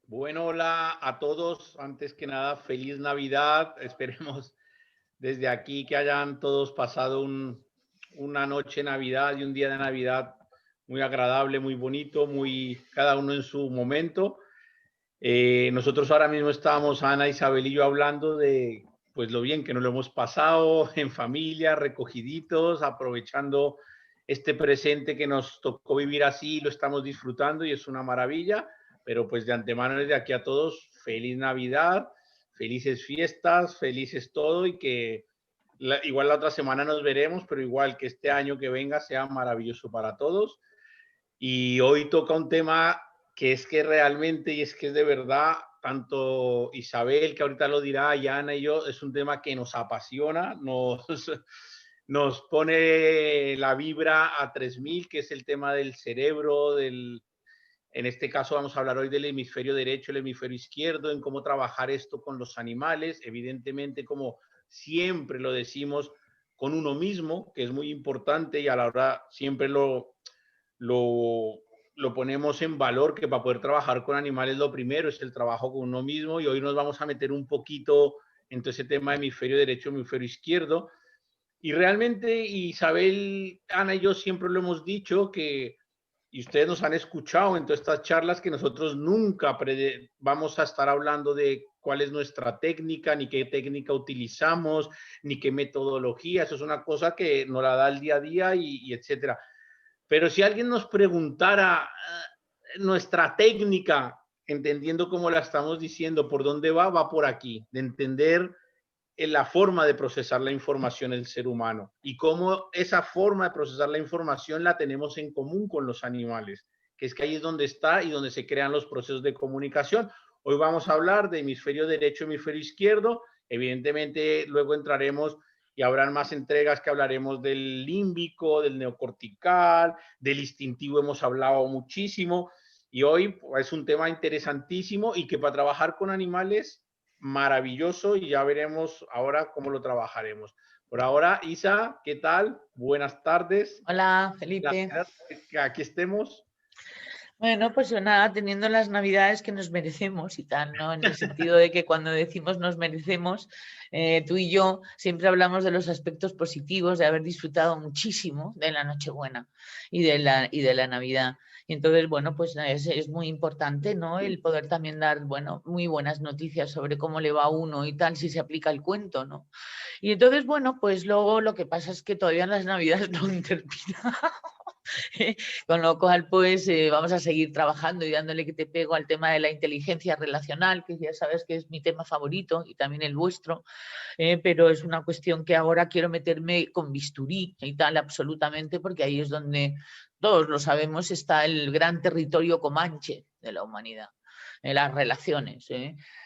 Bueno, hola a todos. Antes que nada, feliz Navidad. Esperemos desde aquí que hayan todos pasado una noche de Navidad y un día de Navidad muy agradable, muy bonito, muy cada uno en su momento. Nosotros ahora mismo estábamos, Ana, Isabel y yo, hablando de pues lo bien que nos lo hemos pasado en familia, recogiditos, aprovechando este presente que nos tocó vivir así, lo estamos disfrutando y es una maravilla, pero pues de antemano desde aquí a todos, feliz Navidad, felices fiestas, felices todo y que igual la otra semana nos veremos, pero igual que este año que venga sea maravilloso para todos. Y hoy toca un tema que es que realmente, y es que es de verdad, tanto Isabel, que ahorita lo dirá, y Ana y yo, es un tema que nos apasiona, nos pone la vibra a 3000, que es el tema del cerebro, en este caso vamos a hablar hoy del hemisferio derecho, el hemisferio izquierdo, en cómo trabajar esto con los animales, evidentemente como siempre lo decimos, con uno mismo, que es muy importante y a la hora siempre lo, lo ponemos en valor, que para poder trabajar con animales lo primero es el trabajo con uno mismo, y hoy nos vamos a meter un poquito en todo ese tema de hemisferio derecho, hemisferio izquierdo. Y realmente Isabel, Ana y yo siempre lo hemos dicho que, y ustedes nos han escuchado en todas estas charlas, que nosotros nunca vamos a estar hablando de cuál es nuestra técnica, ni qué técnica utilizamos, ni qué metodología. Eso es una cosa que nos la da el día a día y etcétera. Pero si alguien nos preguntara nuestra técnica, entendiendo cómo la estamos diciendo, por dónde va por aquí, de entender la forma de procesar la información del ser humano y cómo esa forma de procesar la información la tenemos en común con los animales, que es que ahí es donde está y donde se crean los procesos de comunicación. Hoy vamos a hablar de hemisferio derecho, hemisferio izquierdo. Evidentemente, luego entraremos y habrán más entregas que hablaremos del límbico, del neocortical, del instintivo hemos hablado muchísimo. Y hoy es un tema interesantísimo y que para trabajar con animales, maravilloso, y ya veremos ahora cómo lo trabajaremos. Por ahora, Isa, ¿qué tal? Buenas tardes. Hola, Felipe. Que aquí estemos. Bueno, pues nada, teniendo las Navidades que nos merecemos y tal, ¿no? En el sentido de que cuando decimos nos merecemos, tú y yo siempre hablamos de los aspectos positivos de haber disfrutado muchísimo de la Nochebuena y de la Navidad. Y entonces, bueno, pues es muy importante, ¿no? El poder también dar, bueno, muy buenas noticias sobre cómo le va a uno y tal, si se aplica el cuento, ¿no? Y entonces, bueno, pues luego lo que pasa es que todavía las Navidades no han terminado. Con lo cual, pues vamos a seguir trabajando y dándole que te pego al tema de la inteligencia relacional, que ya sabes que es mi tema favorito y también el vuestro, pero es una cuestión que ahora quiero meterme con bisturí y tal, absolutamente, porque ahí es donde, todos lo sabemos, está el gran territorio comanche de la humanidad, las relaciones.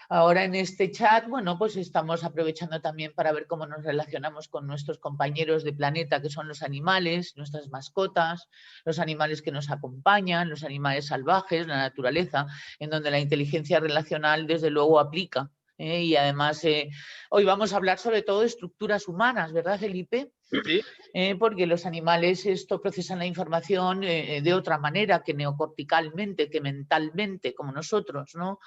Ahora en este chat, bueno, pues estamos aprovechando también para ver cómo nos relacionamos con nuestros compañeros de planeta, que son los animales, nuestras mascotas, los animales que nos acompañan, los animales salvajes, la naturaleza, en donde la inteligencia relacional desde luego aplica. Y además, hoy vamos a hablar sobre todo de estructuras humanas, ¿verdad, Felipe? Sí. Porque los animales esto procesan la información de otra manera que neocorticalmente, que mentalmente, como nosotros, ¿no?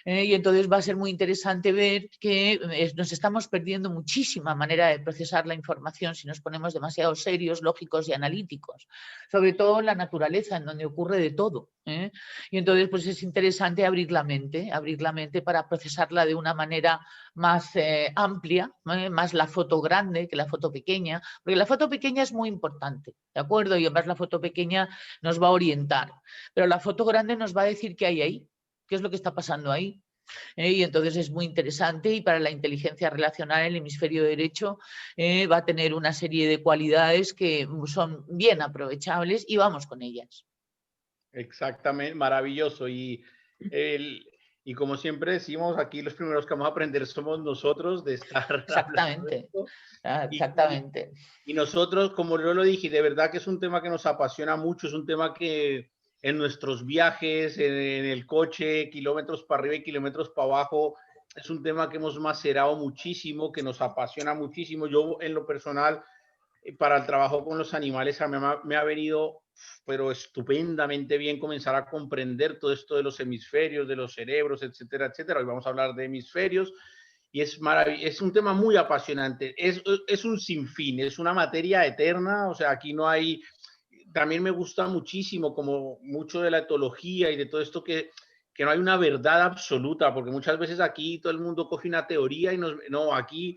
Y entonces va a ser muy interesante ver que nos estamos perdiendo muchísima manera de procesar la información si nos ponemos demasiado serios, lógicos y analíticos, sobre todo en la naturaleza, en donde ocurre de todo. Y entonces pues es interesante abrir la mente para procesarla de una manera más amplia, más la foto grande que la foto pequeña, porque la foto pequeña es muy importante, ¿de acuerdo? Y además la foto pequeña nos va a orientar, pero la foto grande nos va a decir qué hay ahí, qué es lo que está pasando ahí. Y entonces es muy interesante, y para la inteligencia relacional el hemisferio derecho va a tener una serie de cualidades que son bien aprovechables y vamos con ellas. Exactamente, maravilloso. El, y como siempre decimos, aquí los primeros que vamos a aprender somos nosotros de estar hablando de Exactamente, esto. Y, y, exactamente. y nosotros, como yo lo dije, de verdad que es un tema que nos apasiona mucho, es un tema que en nuestros viajes, en el coche, kilómetros para arriba y kilómetros para abajo, es un tema que hemos macerado muchísimo, que nos apasiona muchísimo. Yo, en lo personal, para el trabajo con los animales a mí me ha venido, pero estupendamente bien comenzar a comprender todo esto de los hemisferios, de los cerebros, etcétera, etcétera. Hoy vamos a hablar de hemisferios y es un tema muy apasionante. Es un sinfín, es una materia eterna, o sea, aquí no hay... También me gusta muchísimo, como mucho de la etología y de todo esto, que no hay una verdad absoluta, porque muchas veces aquí todo el mundo coge una teoría y no, aquí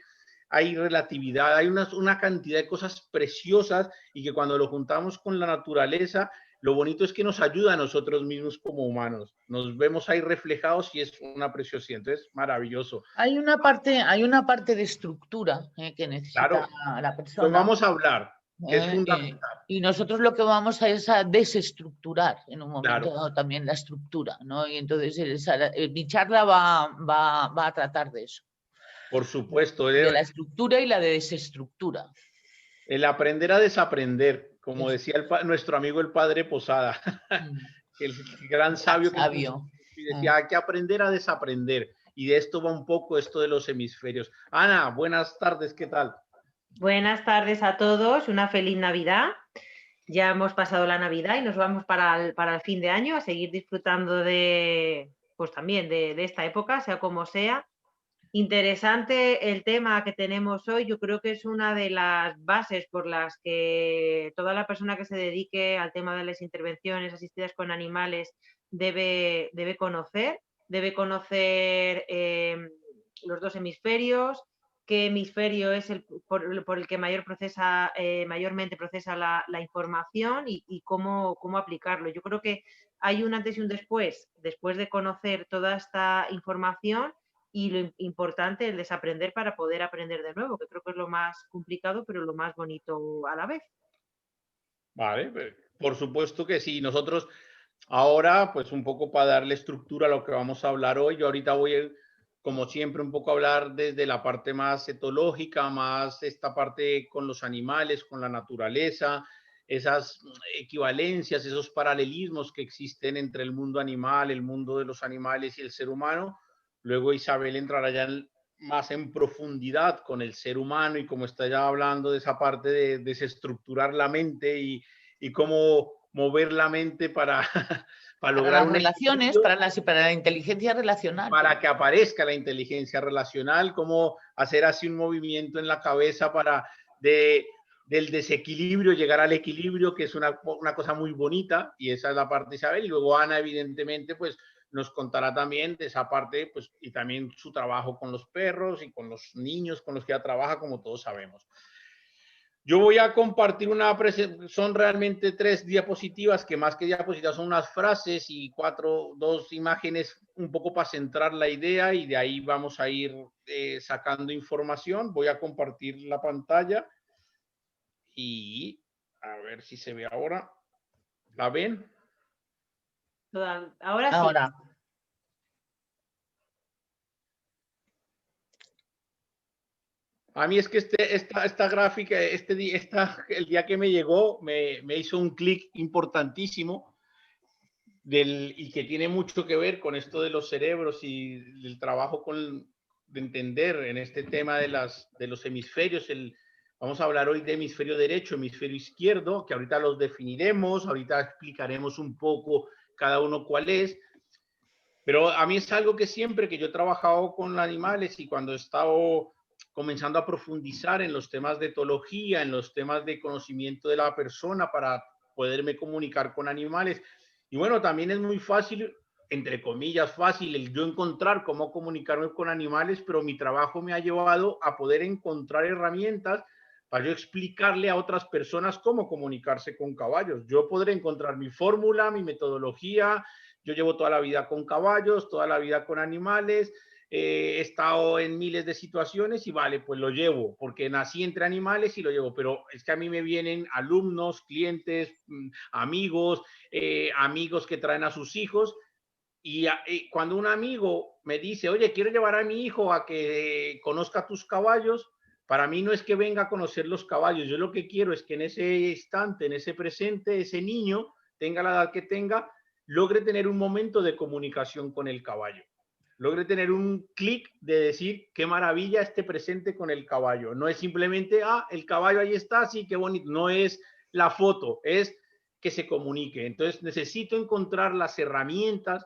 hay relatividad, hay una cantidad de cosas preciosas y que cuando lo juntamos con la naturaleza, lo bonito es que nos ayuda a nosotros mismos como humanos. Nos vemos ahí reflejados y es una preciosidad. Entonces, maravilloso. Hay una parte de estructura que necesita Claro, la pues persona. vamos a hablar, que es fundamental. Y nosotros lo que vamos a es a desestructurar en un momento Claro, dado también la estructura, ¿no? Y entonces mi charla va a tratar de eso, por supuesto. de la estructura y la de desestructura. El aprender a desaprender, como Eso. decía nuestro amigo el padre Posada, el gran sabio que decía, hay que aprender a desaprender. Y de esto va un poco esto de los hemisferios. Ana, buenas tardes, ¿qué tal? Buenas tardes a todos, una feliz Navidad. Ya hemos pasado la Navidad y nos vamos para el fin de año a seguir disfrutando pues también de esta época, sea como sea. Interesante el tema que tenemos hoy. Yo creo que es una de las bases por las que toda la persona que se dedique al tema de las intervenciones asistidas con animales debe conocer. Debe conocer los dos hemisferios, qué hemisferio es por el que mayormente procesa la información y cómo aplicarlo. Yo creo que hay un antes y un después de conocer toda esta información y lo importante es desaprender para poder aprender de nuevo, que creo que es lo más complicado, pero lo más bonito a la vez. Vale, por supuesto que sí. Nosotros ahora, pues un poco para darle estructura a lo que vamos a hablar hoy, yo ahorita voy, como siempre, un poco a hablar desde la parte más etológica, más esta parte con los animales, con la naturaleza, esas equivalencias, esos paralelismos que existen entre el mundo animal, el mundo de los animales y el ser humano. Luego Isabel entrará ya más en profundidad con el ser humano y como está ya hablando de esa parte de desestructurar la mente y cómo mover la mente para, para lograr las un relaciones, equilibrio, para la inteligencia relacional. para que aparezca la inteligencia relacional, cómo hacer así un movimiento en la cabeza para del desequilibrio llegar al equilibrio, que es una cosa muy bonita, y esa es la parte de Isabel. Y luego Ana, evidentemente, pues nos contará también de esa parte, pues, y también su trabajo con los perros y con los niños con los que ella trabaja, como todos sabemos. Yo voy a compartir son realmente 3 diapositivas, que más que diapositivas son unas frases y 2 imágenes un poco para centrar la idea y de ahí vamos a ir sacando información. Voy a compartir la pantalla y a ver si se ve ahora. ¿La ven? Ahora sí. Ahora. A mí es que esta gráfica, el día que me llegó, me hizo un clic importantísimo y que tiene mucho que ver con esto de los cerebros y el trabajo de entender en este tema de los hemisferios. Vamos a hablar hoy de hemisferio derecho, hemisferio izquierdo, que ahorita los definiremos, ahorita explicaremos un poco cada uno cuál es. Pero a mí es algo que siempre que yo he trabajado con animales y cuando he estado comenzando a profundizar en los temas de etología, en los temas de conocimiento de la persona para poderme comunicar con animales. Y bueno, también es muy fácil, entre comillas, fácil el yo encontrar cómo comunicarme con animales, pero mi trabajo me ha llevado a poder encontrar herramientas para yo explicarle a otras personas cómo comunicarse con caballos. Yo podré encontrar mi fórmula, mi metodología. Yo llevo toda la vida con caballos, toda la vida con animales, he estado en miles de situaciones y vale, pues lo llevo, porque nací entre animales y lo llevo, pero es que a mí me vienen alumnos, clientes, amigos, amigos que traen a sus hijos y cuando un amigo me dice, oye, quiero llevar a mi hijo a que conozca tus caballos, para mí no es que venga a conocer los caballos, yo lo que quiero es que en ese instante, en ese presente, ese niño, tenga la edad que tenga, logre tener un momento de comunicación con el caballo. logre tener un clic de decir qué maravilla esté presente con el caballo. No es simplemente, el caballo ahí está, sí, qué bonito. No es la foto, es que se comunique. Entonces necesito encontrar las herramientas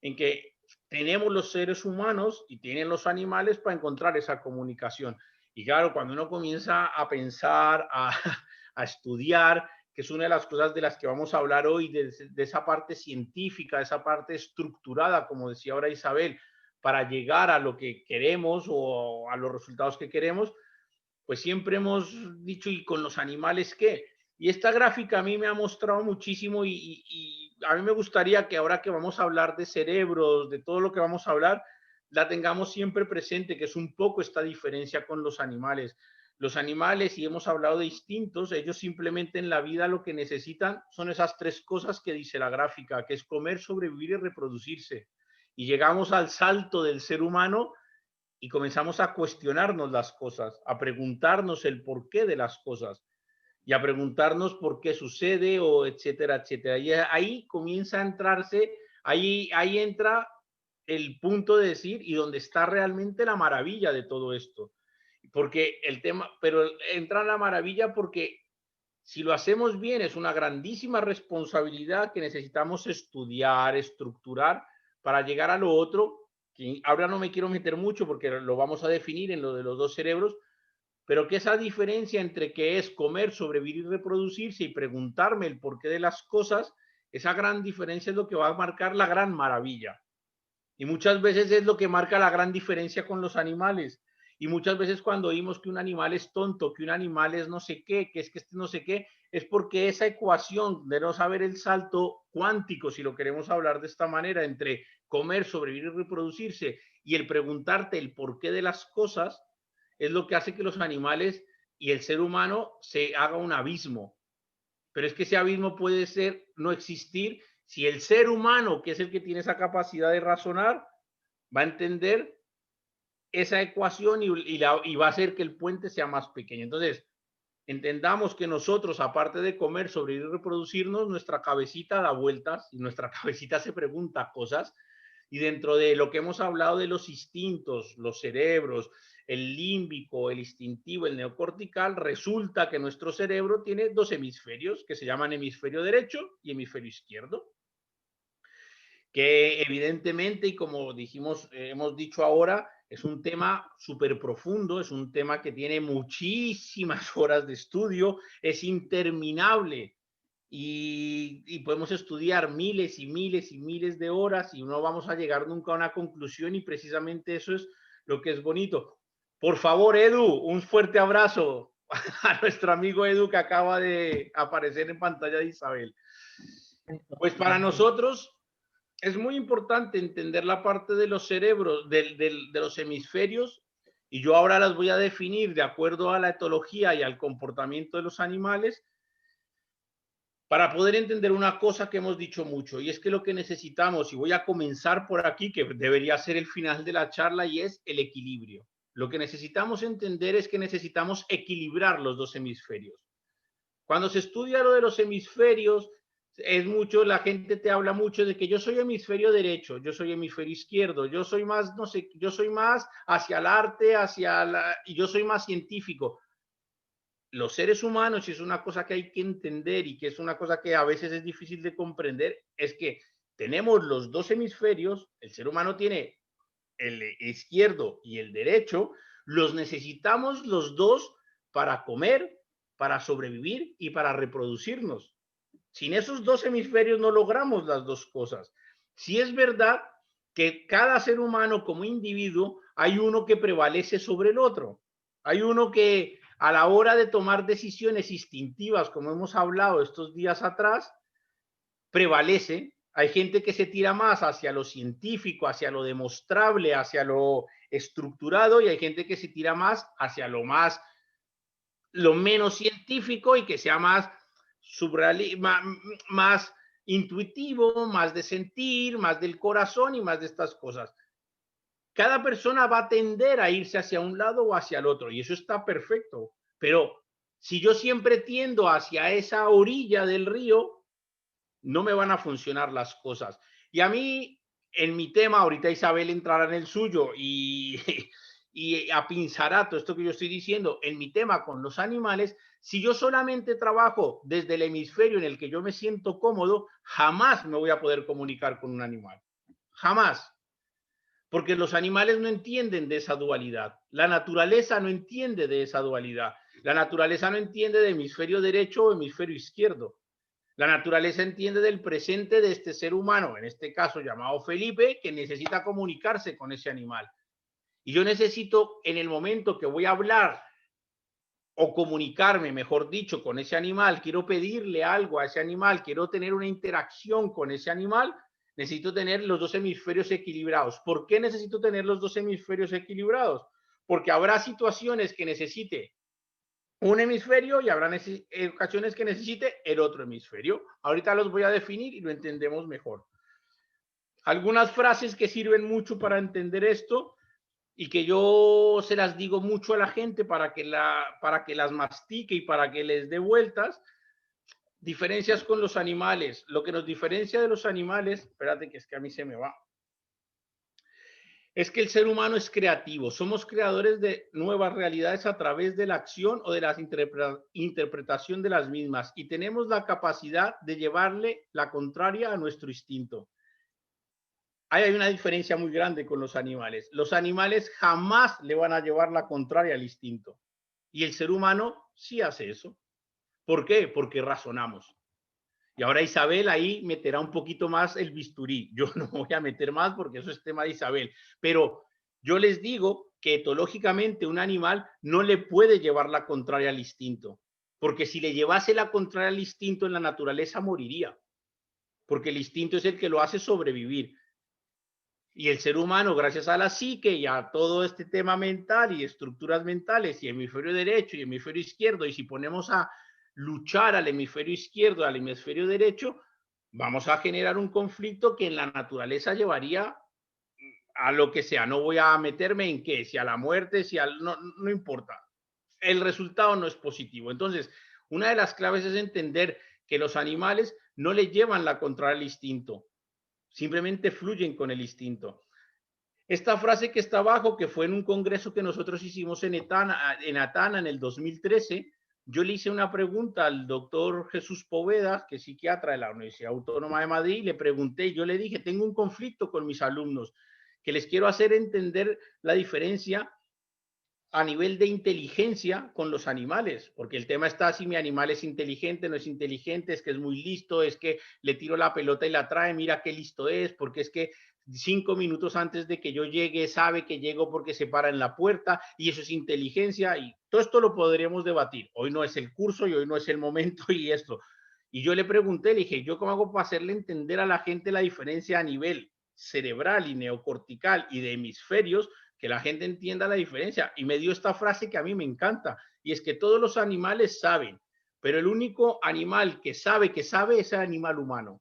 en que tenemos los seres humanos y tienen los animales para encontrar esa comunicación. Y claro, cuando uno comienza a pensar, a estudiar, que es una de las cosas de las que vamos a hablar hoy, de esa parte científica, de esa parte estructurada, como decía ahora Isabel, para llegar a lo que queremos o a los resultados que queremos, pues siempre hemos dicho, ¿y con los animales qué? Y esta gráfica a mí me ha mostrado muchísimo y a mí me gustaría que ahora que vamos a hablar de cerebros, de todo lo que vamos a hablar, la tengamos siempre presente, que es un poco esta diferencia con los animales. Los animales, y hemos hablado de instintos, ellos simplemente en la vida lo que necesitan son esas tres cosas que dice la gráfica, que es comer, sobrevivir y reproducirse. Y llegamos al salto del ser humano y comenzamos a cuestionarnos las cosas, a preguntarnos el porqué de las cosas y a preguntarnos por qué sucede o etcétera, etcétera. Y ahí comienza a entrarse, ahí entra el punto de decir y donde está realmente la maravilla de todo esto. Porque el tema, pero entra la maravilla porque si lo hacemos bien es una grandísima responsabilidad que necesitamos estudiar, estructurar para llegar a lo otro, que ahora no me quiero meter mucho porque lo vamos a definir en lo de los dos cerebros, pero que esa diferencia entre qué es comer, sobrevivir y reproducirse y preguntarme el porqué de las cosas, esa gran diferencia es lo que va a marcar la gran maravilla. Y muchas veces es lo que marca la gran diferencia con los animales. Y muchas veces cuando oímos que un animal es tonto, que un animal es no sé qué, que es que este no sé qué, es porque esa ecuación de no saber el salto cuántico, si lo queremos hablar de esta manera, entre comer, sobrevivir y reproducirse, y el preguntarte el porqué de las cosas, es lo que hace que los animales y el ser humano se haga un abismo. Pero es que ese abismo puede ser no existir si el ser humano, que es el que tiene esa capacidad de razonar, va a entender esa ecuación y va a hacer que el puente sea más pequeño. Entonces, entendamos que nosotros, aparte de comer, sobrevivir y reproducirnos, nuestra cabecita da vueltas y nuestra cabecita se pregunta cosas. Y dentro de lo que hemos hablado de los instintos, los cerebros, el límbico, el instintivo, el neocortical, resulta que nuestro cerebro tiene dos hemisferios que se llaman hemisferio derecho y hemisferio izquierdo, que evidentemente, y como dijimos, hemos dicho ahora, es un tema súper profundo, es un tema que tiene muchísimas horas de estudio, es interminable y podemos estudiar miles y miles y miles de horas y no vamos a llegar nunca a una conclusión y precisamente eso es lo que es bonito. Por favor, Edu, un fuerte abrazo a nuestro amigo Edu que acaba de aparecer en pantalla de Isabel. Pues para nosotros es muy importante entender la parte de los cerebros, de los hemisferios, y yo ahora las voy a definir de acuerdo a la etología y al comportamiento de los animales, para poder entender una cosa que hemos dicho mucho, y es que lo que necesitamos, y voy a comenzar por aquí, que debería ser el final de la charla, y es el equilibrio. Lo que necesitamos entender es que necesitamos equilibrar los dos hemisferios. Cuando se estudia lo de los hemisferios, es mucho, la gente te habla mucho de que yo soy hemisferio derecho, yo soy hemisferio izquierdo, yo soy más, no sé, yo soy más hacia el arte, y yo soy más científico. Los seres humanos, y es una cosa que hay que entender y que es una cosa que a veces es difícil de comprender, es que tenemos los dos hemisferios, el ser humano tiene el izquierdo y el derecho, los necesitamos los dos para comer, para sobrevivir y para reproducirnos. Sin esos dos hemisferios no logramos las dos cosas. Sí es verdad que cada ser humano como individuo hay uno que prevalece sobre el otro. Hay uno que a la hora de tomar decisiones instintivas, como hemos hablado estos días atrás, prevalece. Hay gente que se tira más hacia lo científico, hacia lo demostrable, hacia lo estructurado, y hay gente que se tira más hacia lo menos científico y que sea más más intuitivo, más de sentir, más del corazón y más de estas cosas. Cada persona va a tender a irse hacia un lado o hacia el otro y eso está perfecto. Pero si yo siempre tiendo hacia esa orilla del río, no me van a funcionar las cosas. Y a mí en mi tema, ahorita Isabel entrará en el suyo y, y apinzará todo esto que yo estoy diciendo, en mi tema con los animales, si yo solamente trabajo desde el hemisferio en el que yo me siento cómodo, jamás me voy a poder comunicar con un animal. Jamás. Porque los animales no entienden de esa dualidad. La naturaleza no entiende de esa dualidad. La naturaleza no entiende de hemisferio derecho o hemisferio izquierdo. La naturaleza entiende del presente de este ser humano, en este caso llamado Felipe, que necesita comunicarse con ese animal. Y yo necesito, en el momento que voy a hablar o comunicarme, mejor dicho, con ese animal, quiero pedirle algo a ese animal, quiero tener una interacción con ese animal, necesito tener los dos hemisferios equilibrados. ¿Por qué necesito tener los dos hemisferios equilibrados? Porque habrá situaciones que necesite un hemisferio y habrá ocasiones que necesite el otro hemisferio. Ahorita los voy a definir y lo entendemos mejor. Algunas frases que sirven mucho para entender esto y que yo se las digo mucho a la gente para que las mastique y para que les dé vueltas. Diferencias con los animales. Lo que nos diferencia de los animales, espérate que es que a mí se me va, es que el ser humano es creativo. Somos creadores de nuevas realidades a través de la acción o de la interpretación de las mismas y tenemos la capacidad de llevarle la contraria a nuestro instinto. Hay una diferencia muy grande con los animales. Los animales jamás le van a llevar la contraria al instinto y el ser humano sí hace eso. ¿Por qué? Porque razonamos. Y ahora Isabel ahí meterá un poquito más el bisturí. Yo no voy a meter más porque eso es tema de Isabel. Pero yo les digo que etológicamente un animal no le puede llevar la contraria al instinto. Porque si le llevase la contraria al instinto en la naturaleza moriría. Porque el instinto es el que lo hace sobrevivir. Y el ser humano, gracias a la psique y a todo este tema mental y estructuras mentales y hemisferio derecho y hemisferio izquierdo, y si ponemos a luchar al hemisferio izquierdo, al hemisferio derecho, vamos a generar un conflicto que en la naturaleza llevaría a lo que sea. No voy a meterme en qué, si a la muerte, si al, no importa. El resultado no es positivo. Entonces, una de las claves es entender que los animales no le llevan la contraria al instinto, simplemente fluyen con el instinto. Esta frase que está abajo, que fue en un congreso que nosotros hicimos en Atana en el 2013, yo le hice una pregunta al doctor Jesús Poveda, que es psiquiatra de la Universidad Autónoma de Madrid, le pregunté, yo le dije, tengo un conflicto con mis alumnos, que les quiero hacer entender la diferencia a nivel de inteligencia con los animales, porque el tema está si mi animal es inteligente, no es inteligente, es que es muy listo, es que le tiro la pelota y la trae, mira qué listo es, porque es que 5 minutos antes de que yo llegue sabe que llego porque se para en la puerta y eso es inteligencia y todo esto lo podríamos debatir. Hoy no es el curso y hoy no es el momento y esto. Y yo le pregunté, le dije, ¿yo cómo hago para hacerle entender a la gente la diferencia a nivel cerebral y neocortical y de hemisferios, que la gente entienda la diferencia? Y me dio esta frase que a mí me encanta, y es que todos los animales saben, pero el único animal que sabe es el animal humano.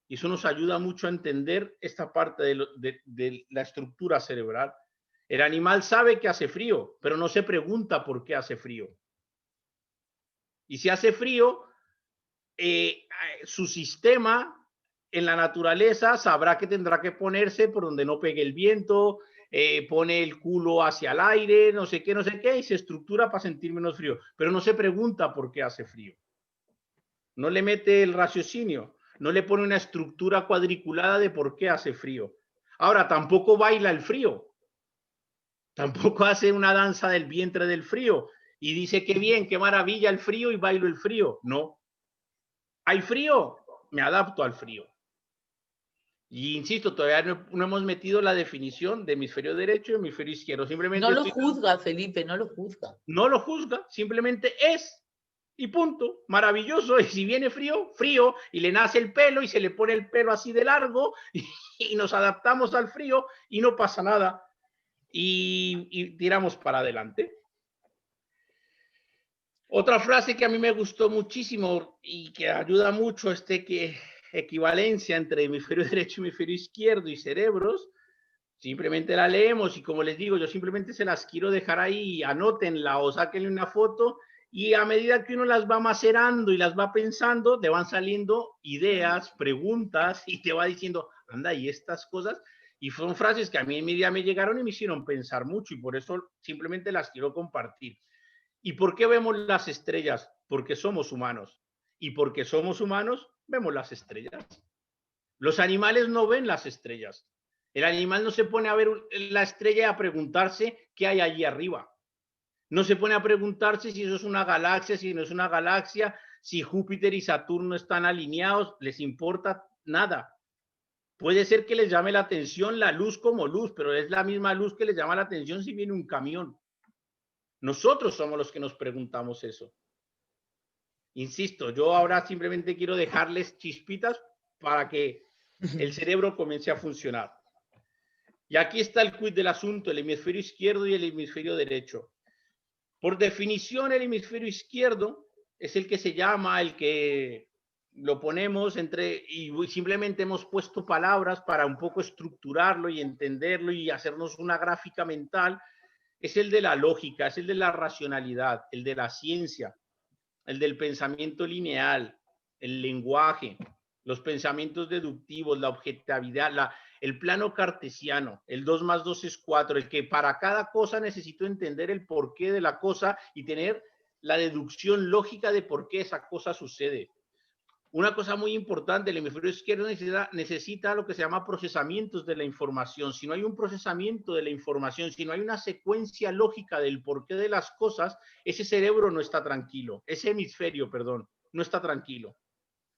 Y eso nos ayuda mucho a entender esta parte de la estructura cerebral. El animal sabe que hace frío, pero no se pregunta por qué hace frío. Y si hace frío, su sistema en la naturaleza sabrá que tendrá que ponerse por donde no pegue el viento, pone el culo hacia el aire, no sé qué, y se estructura para sentir menos frío, pero no se pregunta por qué hace frío. No le mete el raciocinio, no le pone una estructura cuadriculada de por qué hace frío. Ahora, tampoco baila el frío, tampoco hace una danza del vientre del frío y dice qué bien, qué maravilla el frío y bailo el frío. No. ¿Hay frío? Me adapto al frío. Y insisto, todavía no hemos metido la definición de hemisferio derecho y hemisferio izquierdo. Simplemente no lo juzga, Felipe, no lo juzga. No lo juzga, simplemente es y punto. Maravilloso. Y si viene frío, frío, y le nace el pelo y se le pone el pelo así de largo y nos adaptamos al frío y no pasa nada. Y tiramos para adelante. Otra frase que a mí me gustó muchísimo y que ayuda mucho a equivalencia entre hemisferio derecho, hemisferio izquierdo y cerebros, simplemente la leemos y como les digo, yo simplemente se las quiero dejar ahí, anótenla o sáquenle una foto Y a medida que uno las va macerando y las va pensando, te van saliendo ideas, preguntas y te va diciendo, anda, y estas cosas. Y fueron frases que a mí en mi día me llegaron y me hicieron pensar mucho y por eso simplemente las quiero compartir. ¿Y por qué vemos las estrellas? Porque somos humanos. Y porque somos humanos, vemos las estrellas. Los animales no ven las estrellas. El animal no se pone a ver la estrella y a preguntarse qué hay allí arriba. No se pone a preguntarse si eso es una galaxia, si no es una galaxia, si Júpiter y Saturno están alineados, les importa nada. Puede ser que les llame la atención la luz como luz, pero es la misma luz que les llama la atención si viene un camión. Nosotros somos los que nos preguntamos eso. Insisto, yo ahora simplemente quiero dejarles chispitas para que el cerebro comience a funcionar. Y aquí está el quid del asunto, el hemisferio izquierdo y el hemisferio derecho. Por definición, el hemisferio izquierdo es el que se llama, el que lo ponemos entre, y simplemente hemos puesto palabras para un poco estructurarlo y entenderlo y hacernos una gráfica mental. Es el de la lógica, es el de la racionalidad, el de la ciencia, el del pensamiento lineal, el lenguaje, los pensamientos deductivos, la objetividad, el plano cartesiano, el 2 más 2 es 4, el que para cada cosa necesito entender el porqué de la cosa y tener la deducción lógica de por qué esa cosa sucede. Una cosa muy importante, el hemisferio izquierdo necesita lo que se llama procesamientos de la información. Si no hay un procesamiento de la información, si no hay una secuencia lógica del porqué de las cosas, ese cerebro no está tranquilo, ese hemisferio, perdón, no está tranquilo.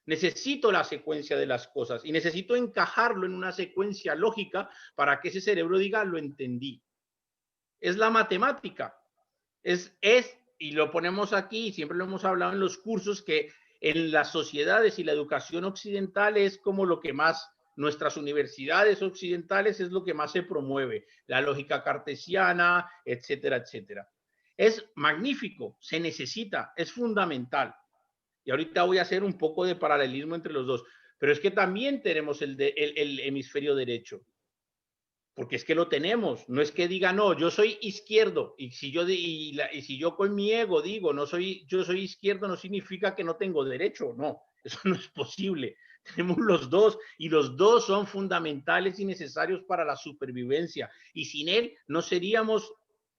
Necesito la secuencia de las cosas y necesito encajarlo en una secuencia lógica para que ese cerebro diga, lo entendí. Es la matemática. Y lo ponemos aquí, siempre lo hemos hablado en los cursos, que en las sociedades y la educación occidental es como lo que más, nuestras universidades occidentales es lo que más se promueve, la lógica cartesiana, etcétera, etcétera. Es magnífico, se necesita, es fundamental. Y ahorita voy a hacer un poco de paralelismo entre los dos, pero es que también tenemos el hemisferio derecho. Porque es que lo tenemos, no es que diga, no, yo soy izquierdo, y si yo con mi ego digo, yo soy izquierdo, no significa que no tengo derecho, no, eso no es posible. Tenemos los dos, y los dos son fundamentales y necesarios para la supervivencia, y sin él no seríamos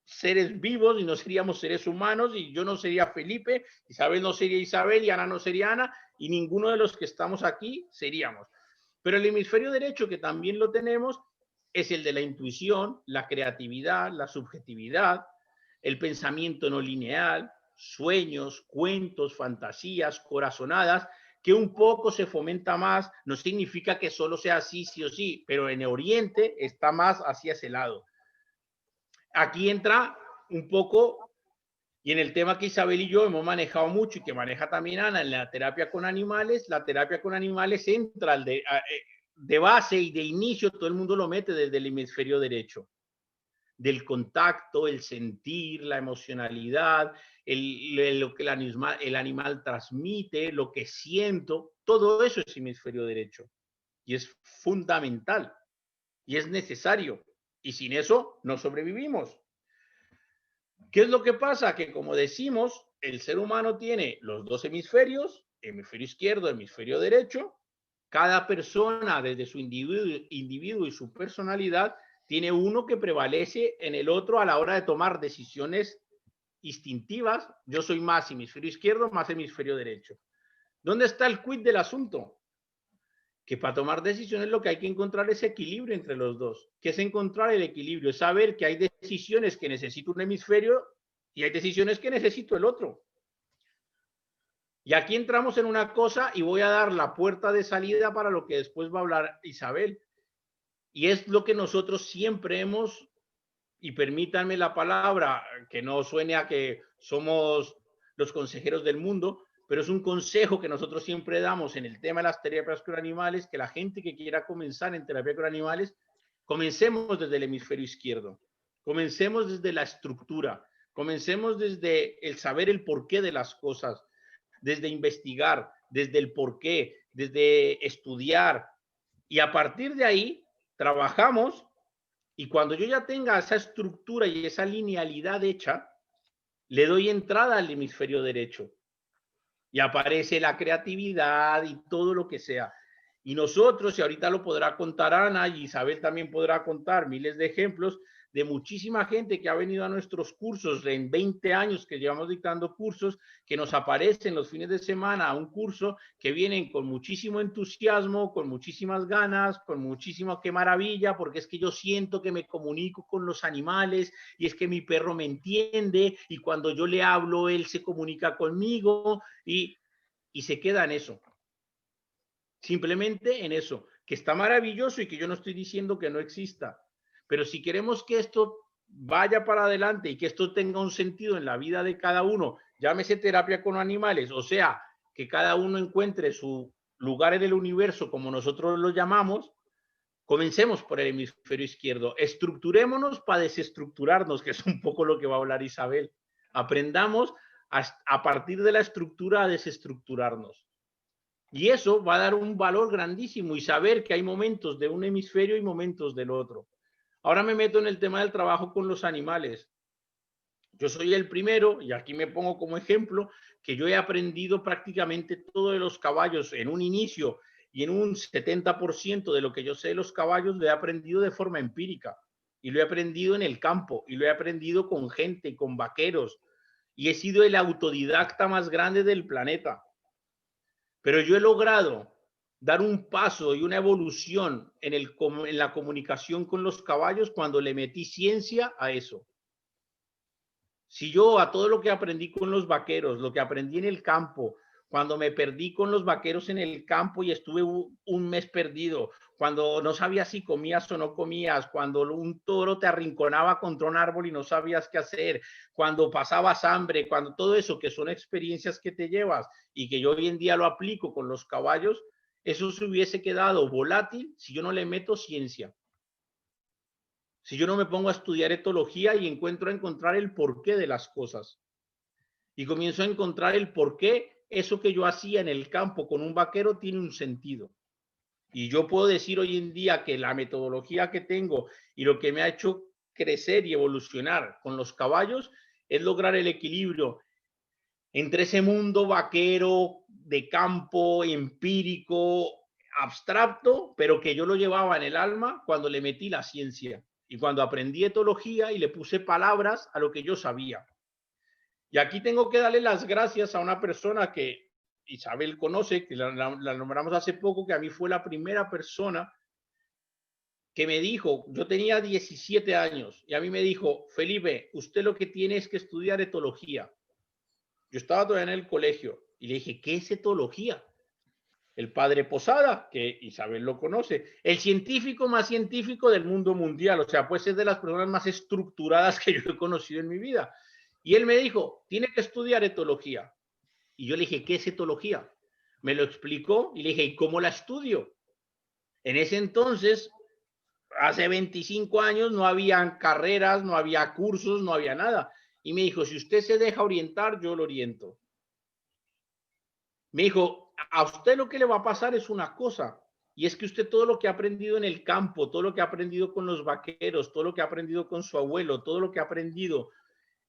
seres vivos, y no seríamos seres humanos, y yo no sería Felipe, Isabel no sería Isabel, y Ana no sería Ana, y ninguno de los que estamos aquí seríamos. Pero el hemisferio derecho, que también lo tenemos, es el de la intuición, la creatividad, la subjetividad, el pensamiento no lineal, sueños, cuentos, fantasías, corazonadas, que un poco se fomenta más, no significa que solo sea así, sí o sí, pero en Oriente está más hacia ese lado. Aquí entra un poco, y en el tema que Isabel y yo hemos manejado mucho y que maneja también Ana en la terapia con animales, la terapia con animales entra de base y de inicio, todo el mundo lo mete desde el hemisferio derecho, del contacto, el sentir, la emocionalidad, lo que el animal transmite, lo que siento, todo eso es hemisferio derecho y es fundamental y es necesario y sin eso no sobrevivimos. ¿Qué es lo que pasa? Que como decimos, el ser humano tiene los dos hemisferios, hemisferio izquierdo, hemisferio derecho. Cada persona, desde su individuo y su personalidad, tiene uno que prevalece en el otro a la hora de tomar decisiones instintivas. Yo soy más hemisferio izquierdo, más hemisferio derecho. ¿Dónde está el quid del asunto? Que para tomar decisiones lo que hay que encontrar es equilibrio entre los dos. ¿Qué es encontrar el equilibrio? Es saber que hay decisiones que necesito un hemisferio y hay decisiones que necesito el otro. Y aquí entramos en una cosa y voy a dar la puerta de salida para lo que después va a hablar Isabel. Y es lo que nosotros siempre hemos, y permítanme la palabra, que no suene a que somos los consejeros del mundo, pero es un consejo que nosotros siempre damos en el tema de las terapias con animales, que la gente que quiera comenzar en terapia con animales, comencemos desde el hemisferio izquierdo, comencemos desde la estructura, comencemos desde el saber el porqué de las cosas, desde investigar, desde el porqué, desde estudiar, y a partir de ahí trabajamos, y cuando yo ya tenga esa estructura y esa linealidad hecha, le doy entrada al hemisferio derecho y aparece la creatividad y todo lo que sea. Y nosotros, y ahorita lo podrá contar Ana, y Isabel también podrá contar miles de ejemplos de muchísima gente que ha venido a nuestros cursos en 20 años que llevamos dictando cursos, que nos aparecen los fines de semana a un curso, que vienen con muchísimo entusiasmo, con muchísimas ganas, con muchísimo qué maravilla, porque es que yo siento que me comunico con los animales y es que mi perro me entiende y cuando yo le hablo, él se comunica conmigo y se queda en eso. Simplemente en eso, que está maravilloso y que yo no estoy diciendo que no exista. Pero si queremos que esto vaya para adelante y que esto tenga un sentido en la vida de cada uno, llámese terapia con animales, o sea, que cada uno encuentre su lugar en el universo como nosotros lo llamamos, comencemos por el hemisferio izquierdo, estructurémonos para desestructurarnos, que es un poco lo que va a hablar Isabel. Aprendamos a partir de la estructura a desestructurarnos. Y eso va a dar un valor grandísimo y saber que hay momentos de un hemisferio y momentos del otro. Ahora me meto en el tema del trabajo con los animales. Yo soy el primero, y aquí me pongo como ejemplo, que yo he aprendido prácticamente todo de los caballos en un inicio y en un 70% de lo que yo sé de los caballos lo he aprendido de forma empírica. Y lo he aprendido en el campo, y lo he aprendido con gente, con vaqueros. Y he sido el autodidacta más grande del planeta. Pero yo he logrado dar un paso y una evolución en la comunicación con los caballos cuando le metí ciencia a eso. Si yo a todo lo que aprendí con los vaqueros, lo que aprendí en el campo, cuando me perdí con los vaqueros en el campo y estuve un mes perdido, cuando no sabías si comías o no comías, cuando un toro te arrinconaba contra un árbol y no sabías qué hacer, cuando pasabas hambre, cuando todo eso que son experiencias que te llevas y que yo hoy en día lo aplico con los caballos, eso se hubiese quedado volátil si yo no le meto ciencia. Si yo no me pongo a estudiar etología y encontrar el porqué de las cosas y comienzo a encontrar el porqué eso que yo hacía en el campo con un vaquero tiene un sentido. Y yo puedo decir hoy en día que la metodología que tengo y lo que me ha hecho crecer y evolucionar con los caballos es lograr el equilibrio entre ese mundo vaquero de campo, empírico, abstracto, pero que yo lo llevaba en el alma cuando le metí la ciencia y cuando aprendí etología y le puse palabras a lo que yo sabía. Y aquí tengo que darle las gracias a una persona que Isabel conoce, que la nombramos hace poco, que a mí fue la primera persona que me dijo, yo tenía 17 años, y a mí me dijo, Felipe, usted lo que tiene es que estudiar etología. Yo estaba todavía en el colegio y le dije, ¿qué es etología? El padre Posada, que Isabel lo conoce, el científico más científico del mundo mundial, o sea, pues es de las personas más estructuradas que yo he conocido en mi vida. Y él me dijo, tiene que estudiar etología. Y yo le dije, ¿qué es etología? Me lo explicó y le dije, ¿y cómo la estudio? En ese entonces, hace 25 años, no había carreras, no había cursos, no había nada. Y me dijo, si usted se deja orientar, yo lo oriento. Me dijo, a usted lo que le va a pasar es una cosa, y es que usted todo lo que ha aprendido en el campo, todo lo que ha aprendido con los vaqueros, todo lo que ha aprendido con su abuelo, todo lo que ha aprendido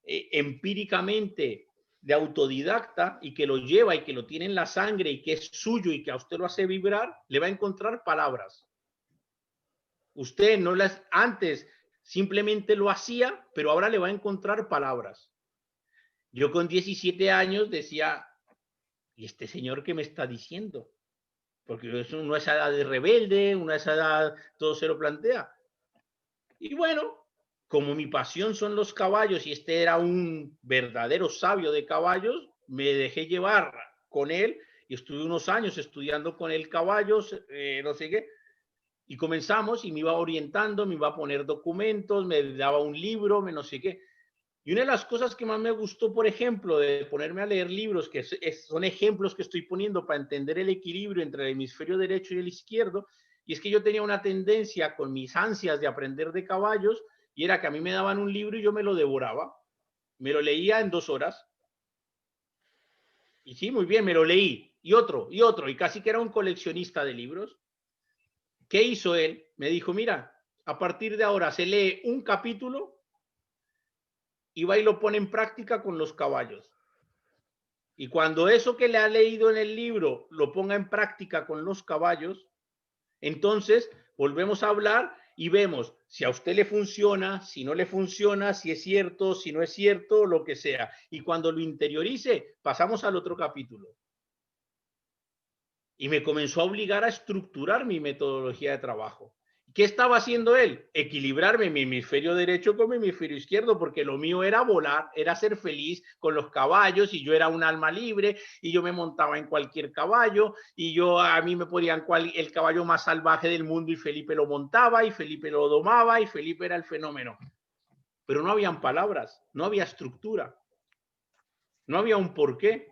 empíricamente de autodidacta y que lo lleva y que lo tiene en la sangre y que es suyo y que a usted lo hace vibrar, le va a encontrar palabras. Usted no las antes simplemente lo hacía, pero ahora le va a encontrar palabras. Yo con 17 años decía, ¿y este señor qué me está diciendo? Porque es una edad de rebelde, una edad, todo se lo plantea. Y bueno, como mi pasión son los caballos y este era un verdadero sabio de caballos, me dejé llevar con él y estuve unos años estudiando con él caballos, no sé qué, y comenzamos y me iba orientando, me iba a poner documentos, me daba un libro, me no sé qué. Y una de las cosas que más me gustó, por ejemplo, de ponerme a leer libros, que son ejemplos que estoy poniendo para entender el equilibrio entre el hemisferio derecho y el izquierdo, y es que yo tenía una tendencia con mis ansias de aprender de caballos, y era que a mí me daban un libro y yo me lo devoraba, me lo leía en 2 horas, y sí, muy bien, me lo leí, y otro, y casi que era un coleccionista de libros. ¿Qué hizo él? Me dijo, mira, a partir de ahora se lee un capítulo y va y lo pone en práctica con los caballos. Y cuando eso que le ha leído en el libro lo ponga en práctica con los caballos, entonces volvemos a hablar y vemos si a usted le funciona, si no le funciona, si es cierto, si no es cierto, lo que sea. Y cuando lo interiorice, pasamos al otro capítulo. Y me comenzó a obligar a estructurar mi metodología de trabajo. ¿Qué estaba haciendo él? Equilibrarme mi hemisferio derecho con mi hemisferio izquierdo, porque lo mío era volar, era ser feliz con los caballos, y yo era un alma libre, y yo me montaba en cualquier caballo, y a mí me ponían el caballo más salvaje del mundo, y Felipe lo montaba, y Felipe lo domaba, y Felipe era el fenómeno. Pero no habían palabras, no había estructura, no había un porqué.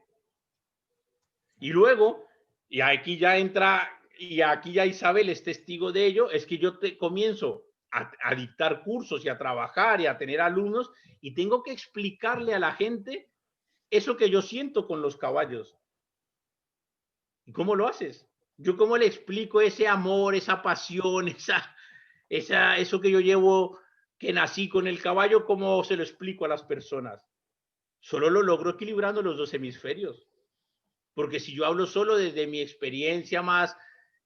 Y luego, y aquí ya entra... Y aquí ya Isabel es testigo de ello, es que yo comienzo a dictar cursos y a trabajar y a tener alumnos, y tengo que explicarle a la gente eso que yo siento con los caballos. ¿Y cómo lo haces? Yo cómo le explico ese amor, esa pasión, eso que yo llevo, que nací con el caballo, ¿cómo se lo explico a las personas? Solo lo logro equilibrando los dos hemisferios. Porque si yo hablo solo desde mi experiencia más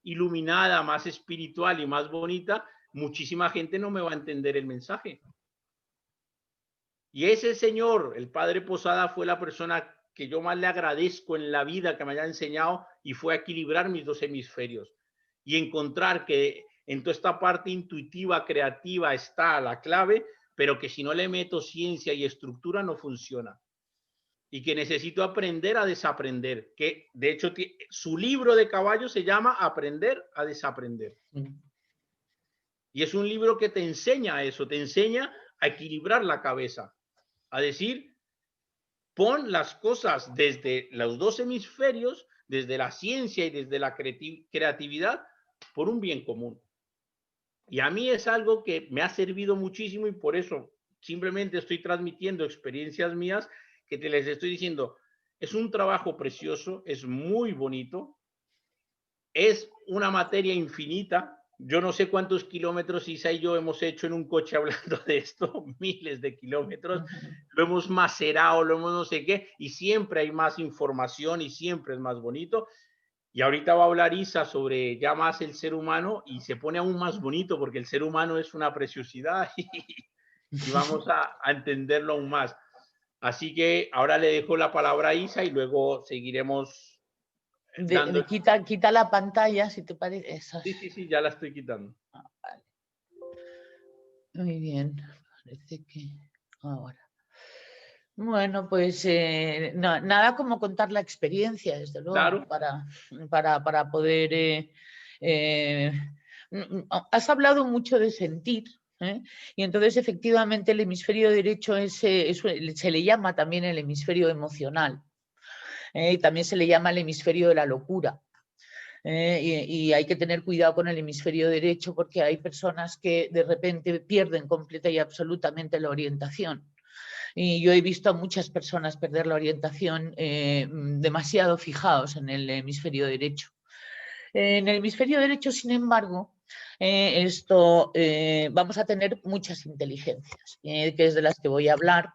iluminada, más espiritual y más bonita, muchísima gente no me va a entender el mensaje. Y ese señor, el padre Posada, fue la persona que yo más le agradezco en la vida que me haya enseñado, y fue a equilibrar mis dos hemisferios y encontrar que en toda esta parte intuitiva, creativa, está la clave, pero que si no le meto ciencia y estructura no funciona. Y que necesito aprender a desaprender, que de hecho su libro de caballos se llama Aprender a Desaprender. Y es un libro que te enseña eso, te enseña a equilibrar la cabeza, a decir, pon las cosas desde los dos hemisferios, desde la ciencia y desde la creatividad, por un bien común. Y a mí es algo que me ha servido muchísimo, y por eso simplemente estoy transmitiendo experiencias mías que les estoy diciendo. Es un trabajo precioso, es muy bonito, es una materia infinita. Yo no sé cuántos kilómetros Isa y yo hemos hecho en un coche hablando de esto, miles de kilómetros, lo hemos macerado, lo hemos no sé qué, y siempre hay más información y siempre es más bonito. Y ahorita va a hablar Isa sobre ya más el ser humano, y se pone aún más bonito porque el ser humano es una preciosidad, y vamos a entenderlo aún más. Así que ahora le dejo la palabra a Isa y luego seguiremos dando... Quita la pantalla, si te parece. Eso. Sí, ya la estoy quitando. Vale. Muy bien, parece que ahora. Bueno, pues nada como contar la experiencia, desde luego, claro, para poder... has hablado mucho de sentir, y entonces efectivamente el hemisferio derecho se le llama también el hemisferio emocional, y también se le llama el hemisferio de la locura. Y hay que tener cuidado con el hemisferio derecho, porque hay personas que de repente pierden completa y absolutamente la orientación. Y yo he visto a muchas personas perder la orientación demasiado fijados en el hemisferio derecho. En el hemisferio derecho, sin embargo, vamos a tener muchas inteligencias, que es de las que voy a hablar,